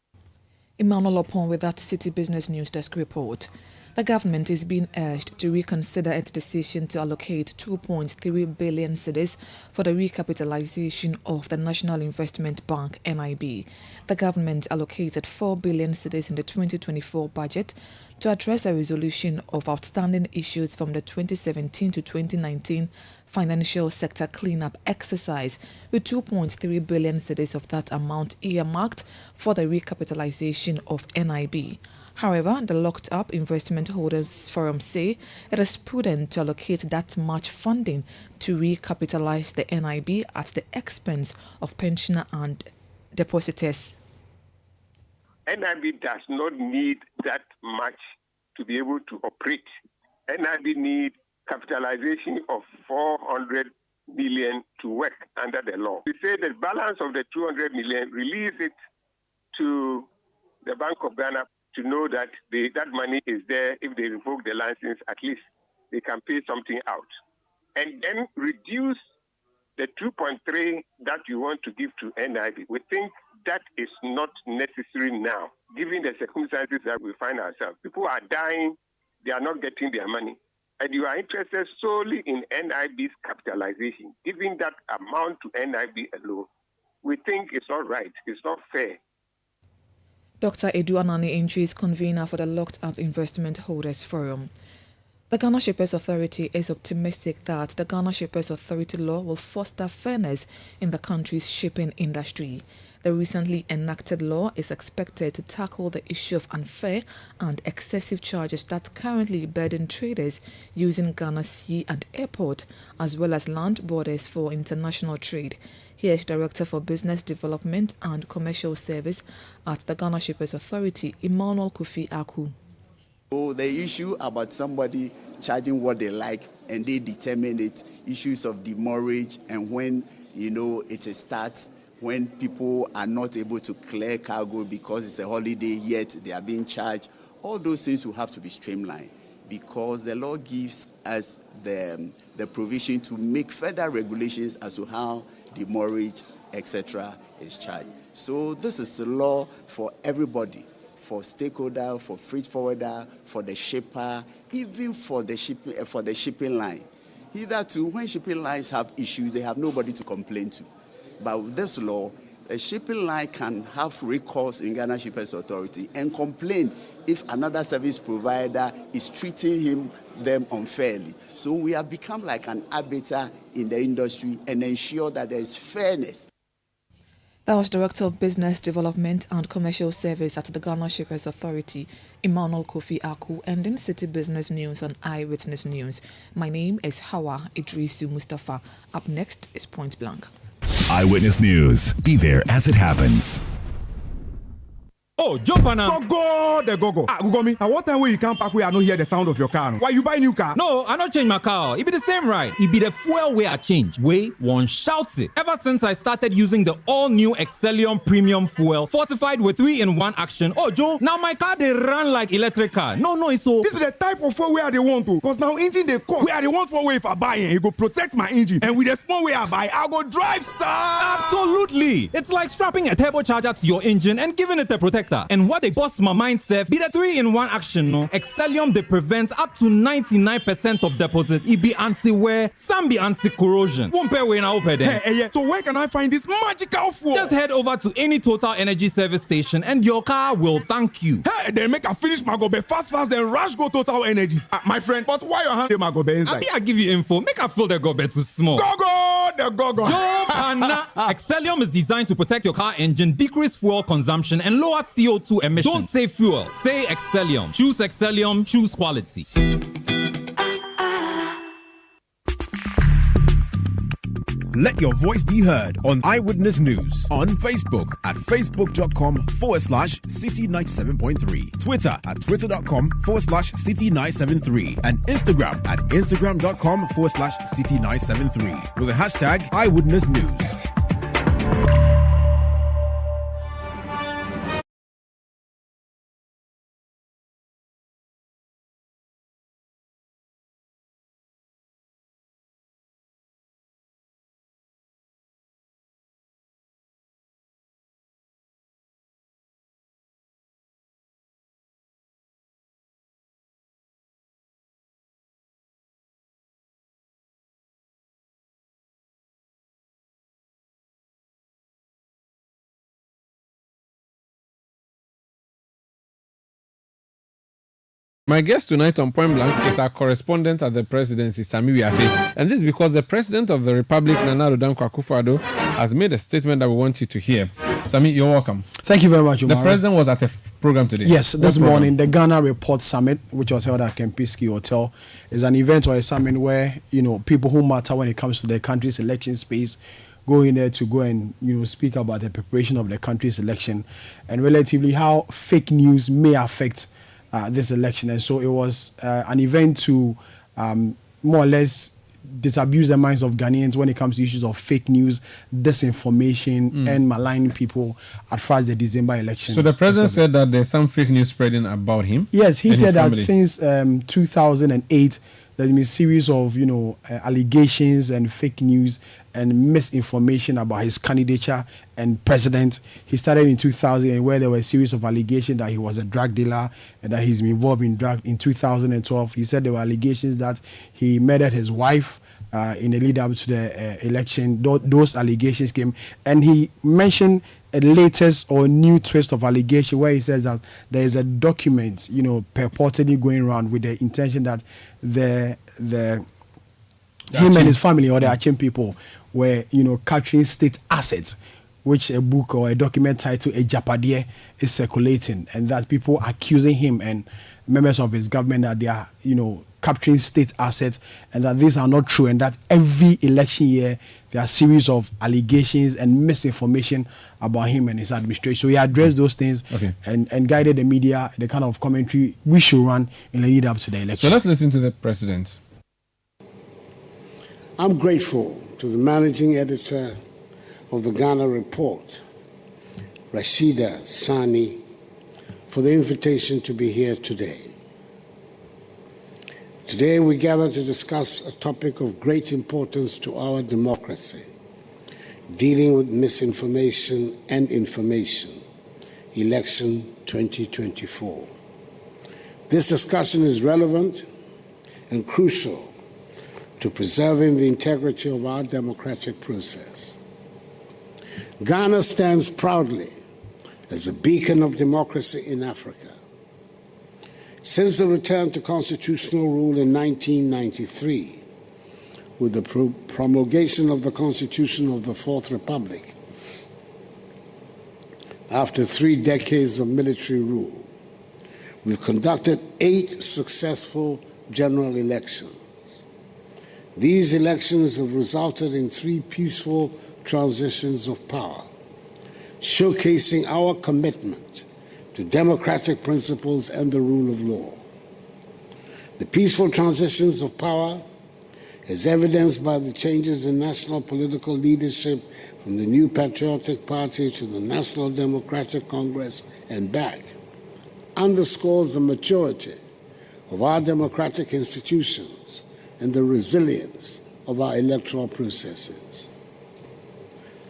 [SPEAKER 2] Emmanuel Opon with that City Business News Desk report. The government is being urged to reconsider its decision to allocate 2.3 billion cedis for the recapitalization of the National Investment Bank (NIB). The government allocated 4 billion cedis in the 2024 budget to address the resolution of outstanding issues from the 2017 to 2019 financial sector cleanup exercise, with 2.3 billion cedis of that amount earmarked for the recapitalization of NIB. However, the Locked-Up Investment Holders Forum say it is prudent to allocate that much funding to recapitalize the NIB at the expense of pensioner and depositors.
[SPEAKER 18] NIB does not need that much to be able to operate. NIB needs capitalization of 400 million to work under the law. We say the balance of the 200 million, release it to the Bank of Ghana to know that that money is there. If they revoke the license, at least they can pay something out. And then reduce the 2.3 that you want to give to NIB. We think that is not necessary now, given the circumstances that we find ourselves. People are dying, they are not getting their money. And you are interested solely in NIB's capitalization. Giving that amount to NIB alone, we think it's not right, it's not fair.
[SPEAKER 2] Dr. Edu Anani is convener for the Locked-Up Investment Holders Forum. The Ghana Shippers Authority is optimistic that the Ghana Shippers Authority law will foster fairness in the country's shipping industry. The recently enacted law is expected to tackle the issue of unfair and excessive charges that currently burden traders using Ghana's sea and airport, as well as land borders for international trade. Here's Director for Business Development and Commercial Service at the Ghana Shippers Authority, Emmanuel Kofi Aku.
[SPEAKER 19] So the issue about somebody charging what they like and they determine it, issues of demurrage and when, it starts, when people are not able to clear cargo because it's a holiday yet they are being charged, all those things will have to be streamlined because the law gives us the provision to make further regulations as to how demurrage, etc. is charged. So this is a law for everybody, for stakeholder, for freight forwarder, for the shipper, even for the shipping line. Hitherto, when shipping lines have issues, they have nobody to complain to. But with this law, a shipping line can have recourse in Ghana Shippers Authority and complain if another service provider is treating them unfairly. So we have become like an arbiter in the industry and ensure that there is fairness.
[SPEAKER 2] That was Director of Business Development and Commercial Service at the Ghana Shippers Authority, Emmanuel Kofi Aku, and in City Business News on Eyewitness News. My name is Hawa Idrisu Mustafa. Up next is Point Blank.
[SPEAKER 6] Eyewitness News. Be there as it happens.
[SPEAKER 7] Oh, jump on now.
[SPEAKER 8] Go. Google me. At what time will you come back where I don't hear the sound of your car? Why you buy new car?
[SPEAKER 7] No, I not change my car. It be the same ride. It be the fuel way I change. Way one shouts it. Ever since I started using the all-new Excellium Premium Fuel, fortified with 3-in-1 action. Oh, Joe, now my car they run like electric car. No, it's so.
[SPEAKER 8] This is the type of fuel where they want to. Because now engine they cost. Where they want for way if I buy it, it go protect my engine. And with the small way I buy, I go drive, sir.
[SPEAKER 7] Absolutely. It's like strapping a turbocharger to your engine and giving it a protector. And what they bust my mind, Seth, be the 3-in-1 action, no? Excellium, they prevent up to 99% of deposit. It be anti-wear, some be anti-corrosion. Won't pay when I open them.
[SPEAKER 8] Hey, so where can I find this magical fuel?
[SPEAKER 7] Just head over to any Total Energy service station and your car will thank you.
[SPEAKER 8] Hey, then make a finish my gobe fast, then rush go Total Energies. My friend, but why your hand my gobe inside?
[SPEAKER 7] I give you info, make a fill the gobe too small.
[SPEAKER 8] Go, the gogo.
[SPEAKER 7] Joe Pana. Excellium is designed to protect your car engine, decrease fuel consumption, and lower CO2 emissions. Don't say fuel, say Excellium. Choose Excellium, choose quality.
[SPEAKER 9] Let your voice be heard on Eyewitness News on Facebook at facebook.com/City97.3, Twitter at twitter.com/City973, and Instagram at instagram.com/City973 with the hashtag Eyewitness News.
[SPEAKER 1] My guest tonight on Point Blank is our correspondent at the presidency, Sami Wiafe. And this is because the President of the Republic, Nana Addo Dankwa Akufo-Addo, has made a statement that we want you to hear. Sami, you're welcome.
[SPEAKER 4] Thank you very much, Umar.
[SPEAKER 1] The President was at a program today.
[SPEAKER 4] Yes, this morning, the Ghana Report Summit, which was held at Kempinski Hotel, is an event or a summit where, people who matter when it comes to the country's election space go in there to go and, speak about the preparation of the country's election and relatively how fake news may affect this election. And so it was an event to more or less disabuse the minds of Ghanaians when it comes to issues of fake news, disinformation, and maligning people as far as the December election.
[SPEAKER 1] So the president said that there's some fake news spreading about him.
[SPEAKER 4] Yes, he said that since 2008, there's been a series of allegations and fake news and misinformation about his candidature and president. He started in 2000 where there were a series of allegations that he was a drug dealer and that he's been involved in drug. In 2012, he said there were allegations that he murdered his wife in the lead up to the election. Those allegations came, and he mentioned a latest or new twist of allegation where he says that there is a document, purportedly going around with the intention that him and his family or the Achin people were, capturing state assets, which a book or a document titled A Japadie is circulating, and that people accusing him and members of his government that they are, capturing state assets, and that these are not true, and that every election year there are a series of allegations and misinformation about him and his administration. So he addressed those things and guided the media, the kind of commentary we should run in the lead up to the election.
[SPEAKER 1] So let's listen to the president.
[SPEAKER 20] I'm grateful to the managing editor of the Ghana Report, Rashida Sani, for the invitation to be here today. Today we gather to discuss a topic of great importance to our democracy, dealing with misinformation and information, election 2024. This discussion is relevant and crucial to preserving the integrity of our democratic process. Ghana stands proudly as a beacon of democracy in Africa. Since the return to constitutional rule in 1993, with the promulgation of the Constitution of the Fourth Republic, after 3 decades of military rule, we've conducted 8 successful general elections. These elections have resulted in 3 peaceful transitions of power, showcasing our commitment to democratic principles and the rule of law. The peaceful transitions of power, as evidenced by the changes in national political leadership from the New Patriotic Party to the National Democratic Congress and back, underscores the maturity of our democratic institutions and the resilience of our electoral processes.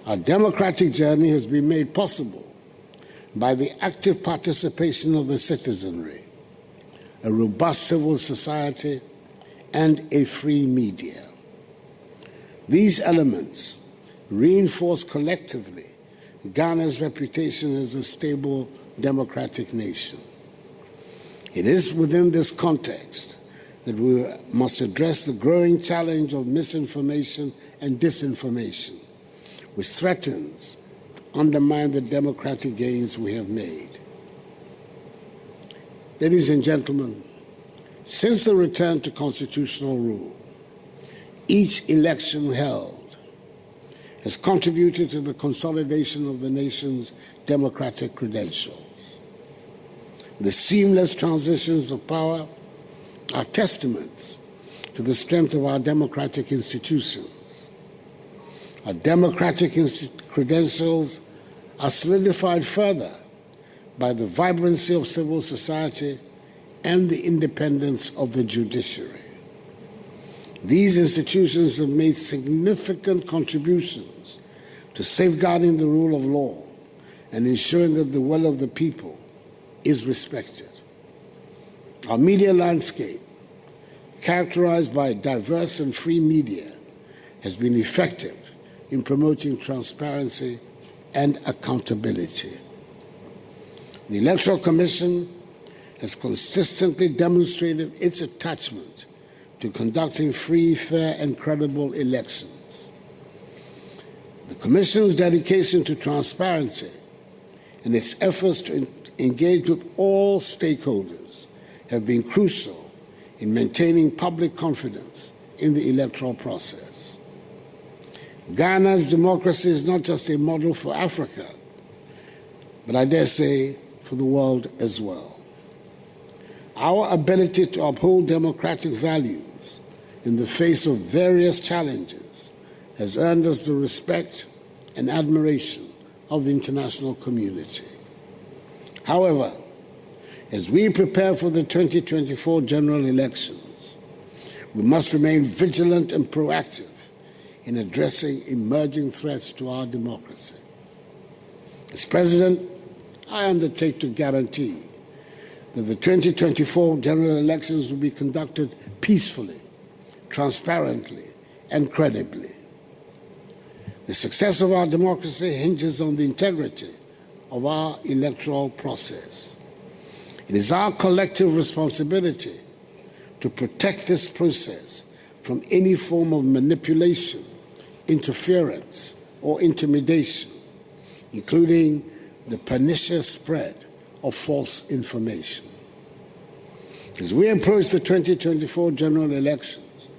[SPEAKER 20] Our democratic journey has been made possible by the active participation of the citizenry, a robust civil society, and a free media. These elements reinforce collectively Ghana's reputation as a stable democratic nation. It is within this context that we must address the growing challenge of misinformation and disinformation, which threatens to undermine the democratic gains we have made. Ladies and gentlemen, since the return to constitutional rule, each election held has contributed to the consolidation of the nation's democratic credentials. The seamless transitions of power are testaments to the strength of our democratic institutions. Our democratic credentials are solidified further by the vibrancy of civil society and the independence of the judiciary. These institutions have made significant contributions to safeguarding the rule of law and ensuring that the will of the people is respected. Our media landscape, characterized by diverse and free media, has been effective in promoting transparency and accountability. The Electoral Commission has consistently demonstrated its attachment to conducting free, fair, and credible elections. The Commission's dedication to transparency and its efforts to engage with all stakeholders have been crucial in maintaining public confidence in the electoral process. Ghana's democracy is not just a model for Africa, but I dare say for the world as well. Our ability to uphold democratic values in the face of various challenges has earned us the respect and admiration of the international community. However, as we prepare for the 2024 general elections, we must remain vigilant and proactive in addressing emerging threats to our democracy. As President, I undertake to guarantee that the 2024 general elections will be conducted peacefully, transparently, and credibly. The success of our democracy hinges on the integrity of our electoral process. It is our collective responsibility to protect this process from any form of manipulation, interference, or intimidation, including the pernicious spread of false information. As we approach the 2024 general elections,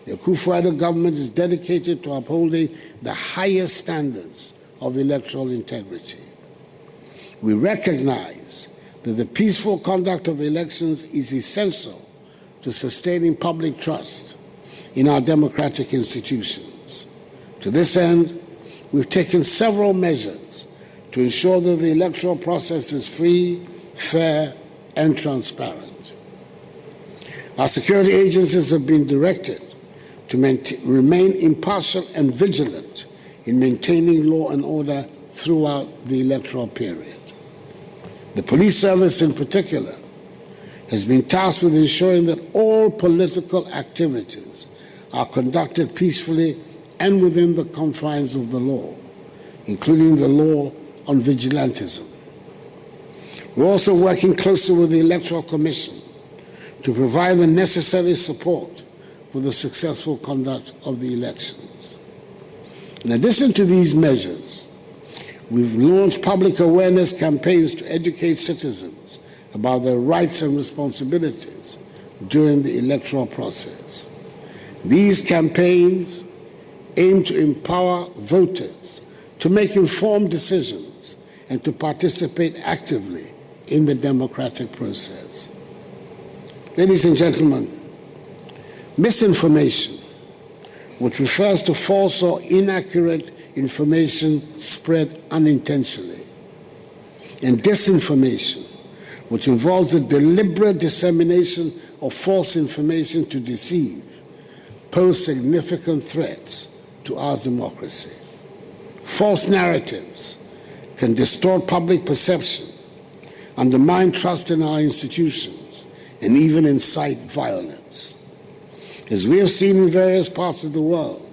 [SPEAKER 20] the Akufo-Addo government is dedicated to upholding the highest standards of electoral integrity. We recognize that the peaceful conduct of elections is essential to sustaining public trust in our democratic institutions. To this end, we've taken several measures to ensure that the electoral process is free, fair, and transparent. Our security agencies have been directed to remain impartial and vigilant in maintaining law and order throughout the electoral period. The police service in particular has been tasked with ensuring that all political activities are conducted peacefully and within the confines of the law, including the law on vigilantism. We're also working closely with the Electoral Commission to provide the necessary support for the successful conduct of the elections. In addition to these measures, we've launched public awareness campaigns to educate citizens about their rights and responsibilities during the electoral process. These campaigns aim to empower voters to make informed decisions and to participate actively in the democratic process. Ladies and gentlemen, misinformation, which refers to false or inaccurate information spread unintentionally, and disinformation, which involves the deliberate dissemination of false information to deceive, pose significant threats to our democracy. False narratives can distort public perception, undermine trust in our institutions, and even incite violence. As we have seen in various parts of the world,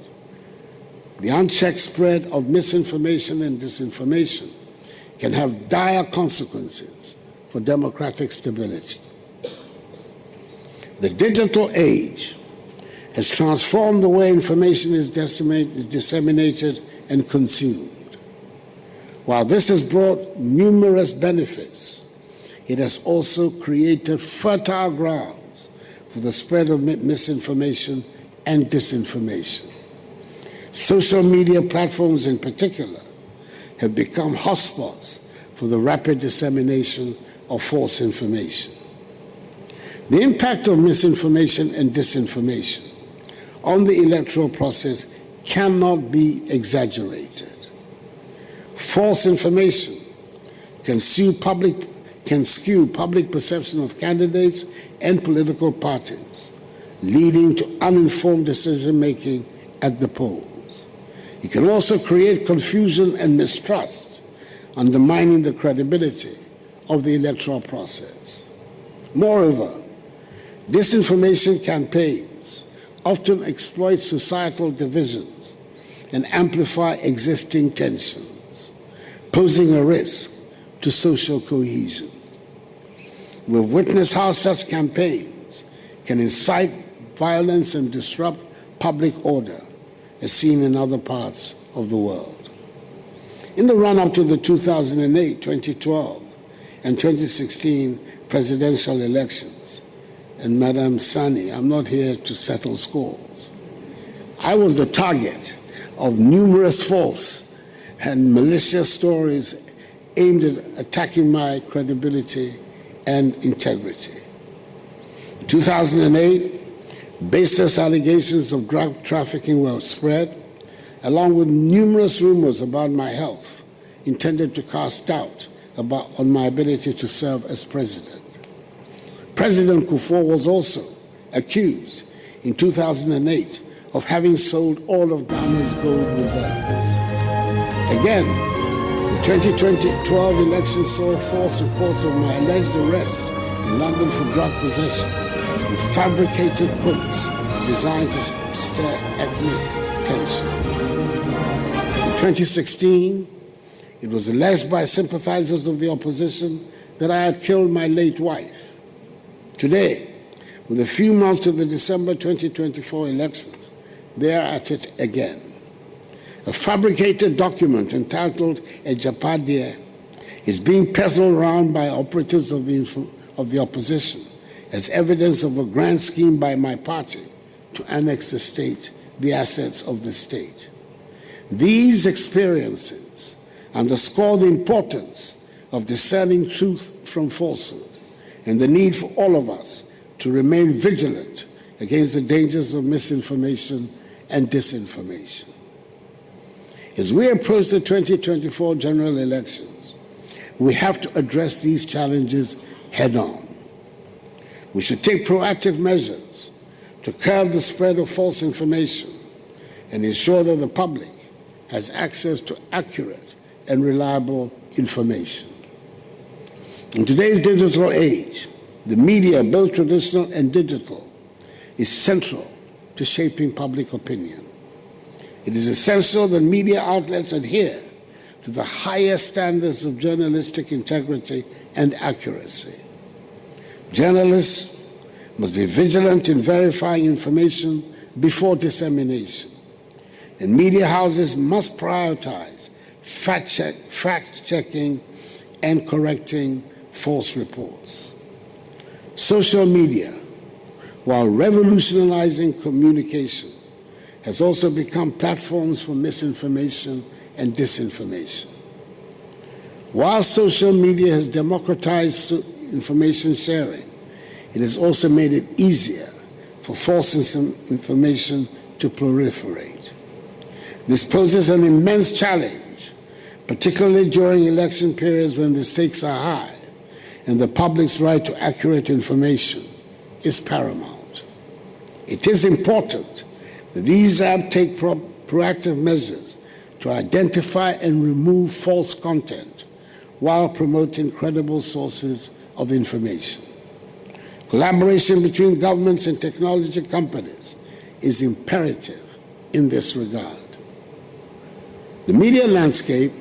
[SPEAKER 20] the unchecked spread of misinformation and disinformation can have dire consequences for democratic stability. The digital age has transformed the way information is disseminated and consumed. While this has brought numerous benefits, it has also created fertile grounds for the spread of misinformation and disinformation. Social media platforms in particular have become hotspots for the rapid dissemination of false information. The impact of misinformation and disinformation on the electoral process cannot be exaggerated. False information can skew public perception of candidates and political parties, leading to uninformed decision-making at the polls. It can also create confusion and mistrust, undermining the credibility of the electoral process. Moreover, disinformation campaigns often exploit societal divisions and amplify existing tensions, posing a risk to social cohesion. We've witnessed how such campaigns can incite violence and disrupt public order, as seen in other parts of the world. In the run-up to the 2008, 2012, and 2016 presidential elections, and Madam Sani, I'm not here to settle scores, I was the target of numerous false and malicious stories aimed at attacking my credibility and integrity. In 2008, baseless allegations of drug trafficking were spread, along with numerous rumors about my health intended to cast doubt on my ability to serve as president. President Kufuor was also accused in 2008 of having sold all of Ghana's gold reserves. Again, the 2012 election saw false reports of my alleged arrest in London for drug possession and fabricated quotes designed to stir ethnic tensions. In 2016, it was alleged by sympathizers of the opposition that I had killed my late wife. Today, with a few months to the December 2024 elections, they are at it again. A fabricated document entitled Ejapadia is being peddled around by operatives of the opposition as evidence of a grand scheme by my party to annex the assets of the state. These experiences underscore the importance of discerning truth from falsehood and the need for all of us to remain vigilant against the dangers of misinformation and disinformation. As we approach the 2024 general elections, we have to address these challenges head-on. We should take proactive measures to curb the spread of false information and ensure that the public has access to accurate and reliable information. In today's digital age, the media, both traditional and digital, is central to shaping public opinion. It is essential that media outlets adhere to the highest standards of journalistic integrity and accuracy. Journalists must be vigilant in verifying information before dissemination, and media houses must prioritize fact-checking and correcting false reports. Social media, while revolutionizing communication, has also become platforms for misinformation and disinformation. While social media has democratized information sharing, it has also made it easier for false information to proliferate. This poses an immense challenge, particularly during election periods when the stakes are high and the public's right to accurate information is paramount. It is important that these apps take proactive measures to identify and remove false content while promoting credible sources of information. Collaboration between governments and technology companies is imperative in this regard. The media landscape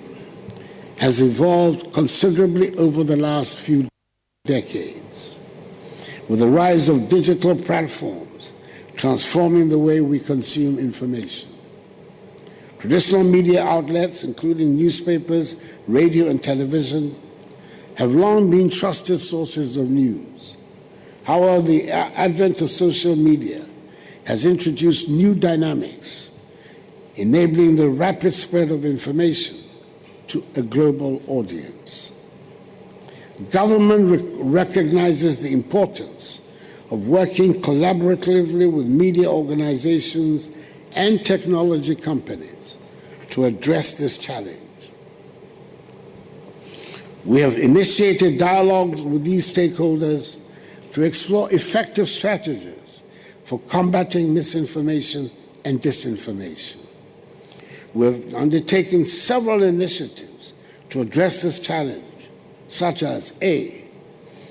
[SPEAKER 20] has evolved considerably over the last few decades. With the rise of digital platforms transforming the way we consume information. Traditional media outlets, including newspapers, radio, and television, have long been trusted sources of news. However, the advent of social media has introduced new dynamics, enabling the rapid spread of information to a global audience. Government recognizes the importance of working collaboratively with media organizations and technology companies to address this challenge. We have initiated dialogues with these stakeholders to explore effective strategies for combating misinformation and disinformation. We have undertaken several initiatives to address this challenge, such as A,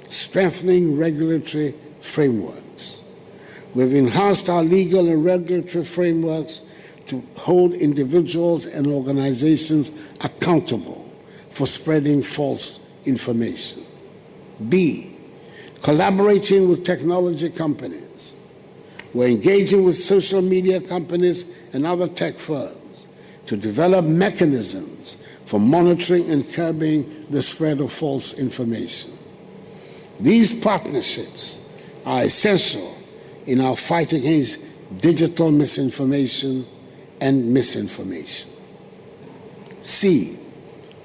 [SPEAKER 20] strengthening regulatory frameworks. We've enhanced our legal and regulatory frameworks to hold individuals and organizations accountable for spreading false information. B, collaborating with technology companies. We're engaging with social media companies and other tech firms to develop mechanisms for monitoring and curbing the spread of false information. These partnerships are essential in our fight against digital misinformation and misinformation. C,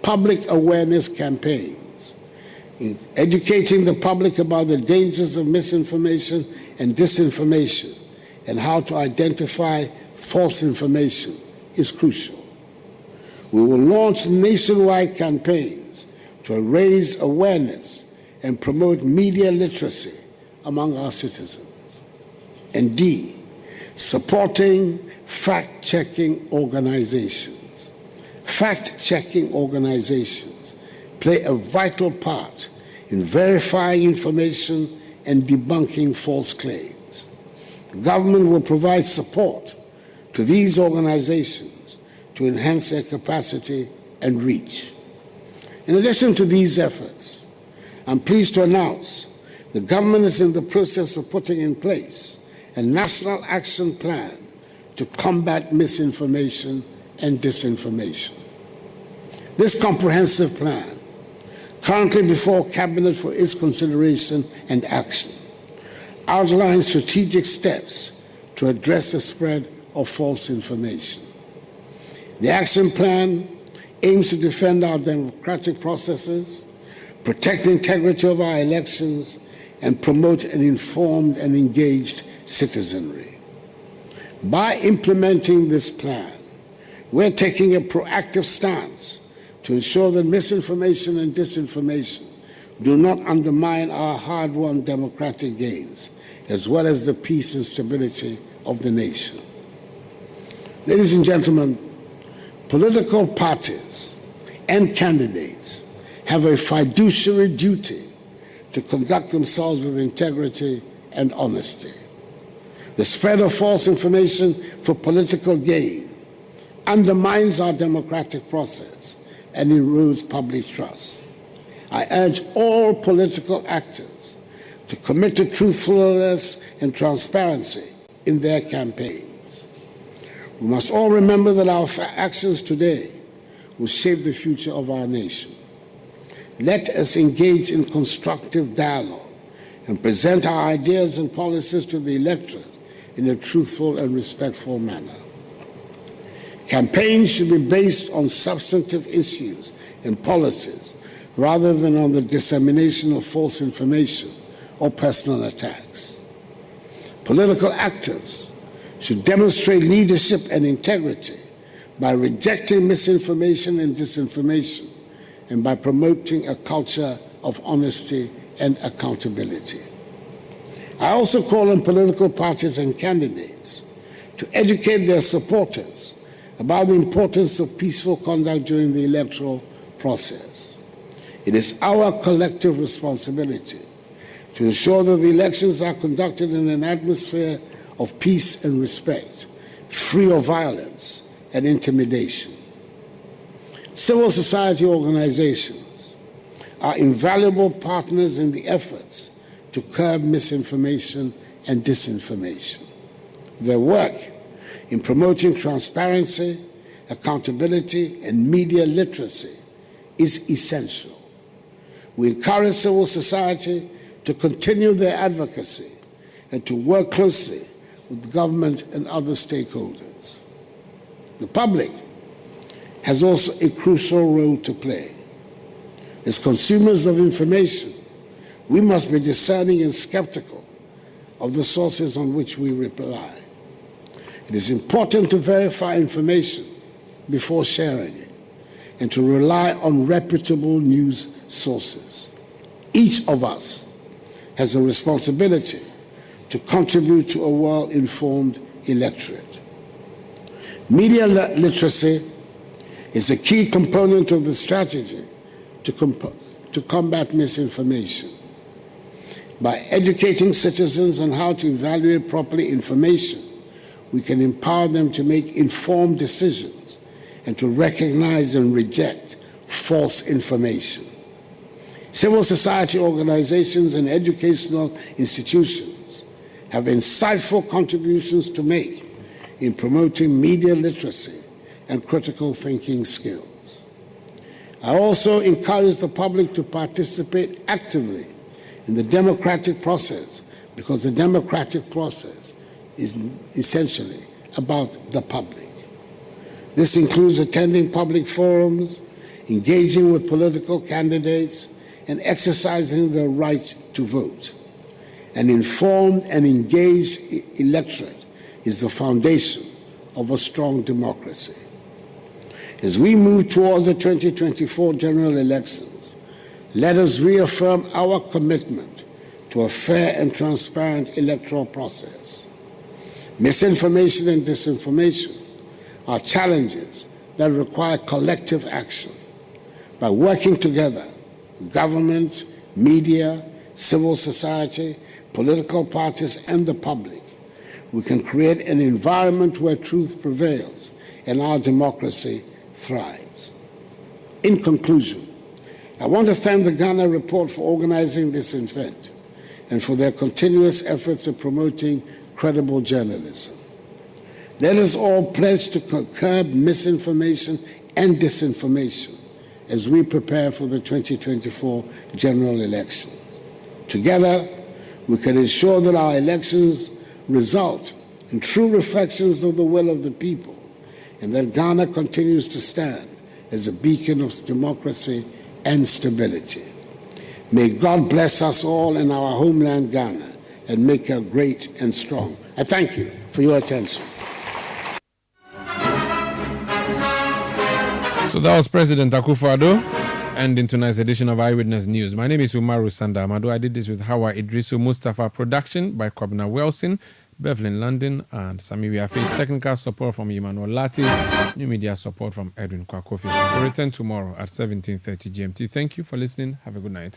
[SPEAKER 20] public awareness campaigns, educating the public about the dangers of misinformation and disinformation and how to identify false information is crucial. We will launch nationwide campaigns to raise awareness and promote media literacy among our citizens. And D, supporting fact-checking organizations. Fact-checking organizations play a vital part in verifying information and debunking false claims. The government will provide support to these organizations to enhance their capacity and reach. In addition to these efforts, I'm pleased to announce the government is in the process of putting in place a national action plan to combat misinformation and disinformation. This comprehensive plan, currently before Cabinet for its consideration and action, outlines strategic steps to address the spread of false information. The action plan aims to defend our democratic processes, protect the integrity of our elections, and promote an informed and engaged citizenry. By implementing this plan, we're taking a proactive stance to ensure that misinformation and disinformation do not undermine our hard-won democratic gains, as well as the peace and stability of the nation. Ladies and gentlemen, political parties and candidates have a fiduciary duty to conduct themselves with integrity and honesty. The spread of false information for political gain undermines our democratic process and erodes public trust. I urge all political actors to commit to truthfulness and transparency in their campaigns. We must all remember that our actions today will shape the future of our nation. Let us engage in constructive dialogue and present our ideas and policies to the electorate in a truthful and respectful manner. Campaigns should be based on substantive issues and policies rather than on the dissemination of false information or personal attacks. Political actors should demonstrate leadership and integrity by rejecting misinformation and disinformation and by promoting a culture of honesty and accountability. I also call on political parties and candidates to educate their supporters about the importance of peaceful conduct during the electoral process. It is our collective responsibility to ensure that the elections are conducted in an atmosphere of peace and respect, free of violence and intimidation. Civil society organizations are invaluable partners in the efforts to curb misinformation and disinformation. Their work in promoting transparency, accountability, and media literacy is essential. We encourage civil society to continue their advocacy and to work closely with government and other stakeholders. The public has also a crucial role to play. As consumers of information, we must be discerning and skeptical of the sources on which we rely. It is important to verify information before sharing it and to rely on reputable news sources. Each of us has a responsibility to contribute to a well-informed electorate. Media literacy is a key component of the strategy to combat misinformation. By educating citizens on how to evaluate properly information, we can empower them to make informed decisions and to recognize and reject false information. Civil society organizations and educational institutions have insightful contributions to make in promoting media literacy and critical thinking skills. I also encourage the public to participate actively in the democratic process, because the democratic process is essentially about the public. This includes attending public forums, engaging with political candidates, and exercising their right to vote. An informed and engaged electorate is the foundation of a strong democracy. As we move towards the 2024 general elections, let us reaffirm our commitment to a fair and transparent electoral process. Misinformation and disinformation are challenges that require collective action. By working together, government, media, civil society, political parties, and the public, we can create an environment where truth prevails and our democracy thrives. In conclusion, I want to thank the Ghana Report for organizing this event and for their continuous efforts in promoting credible journalism. Let us all pledge to curb misinformation and disinformation as we prepare for the 2024 general election. Together, we can ensure that our elections result in true reflections of the will of the people, and that Ghana continues to stand as a beacon of democracy and stability. May God bless us all in our homeland, Ghana, and make her great and strong. I thank you for your attention.
[SPEAKER 1] So that was President Akufo-Addo, ending tonight's edition of Eyewitness News. My name is Umaru Sanda Amado. I did this with Hawa Idrisu Mustafa, production by Kwabena Wilson, Bevlin London, and Sami Wiafe. Technical support from Emmanuel Lati. New media support from Edwin Kwakofi. We'll return tomorrow at 17:30 GMT. Thank you for listening. Have a good night.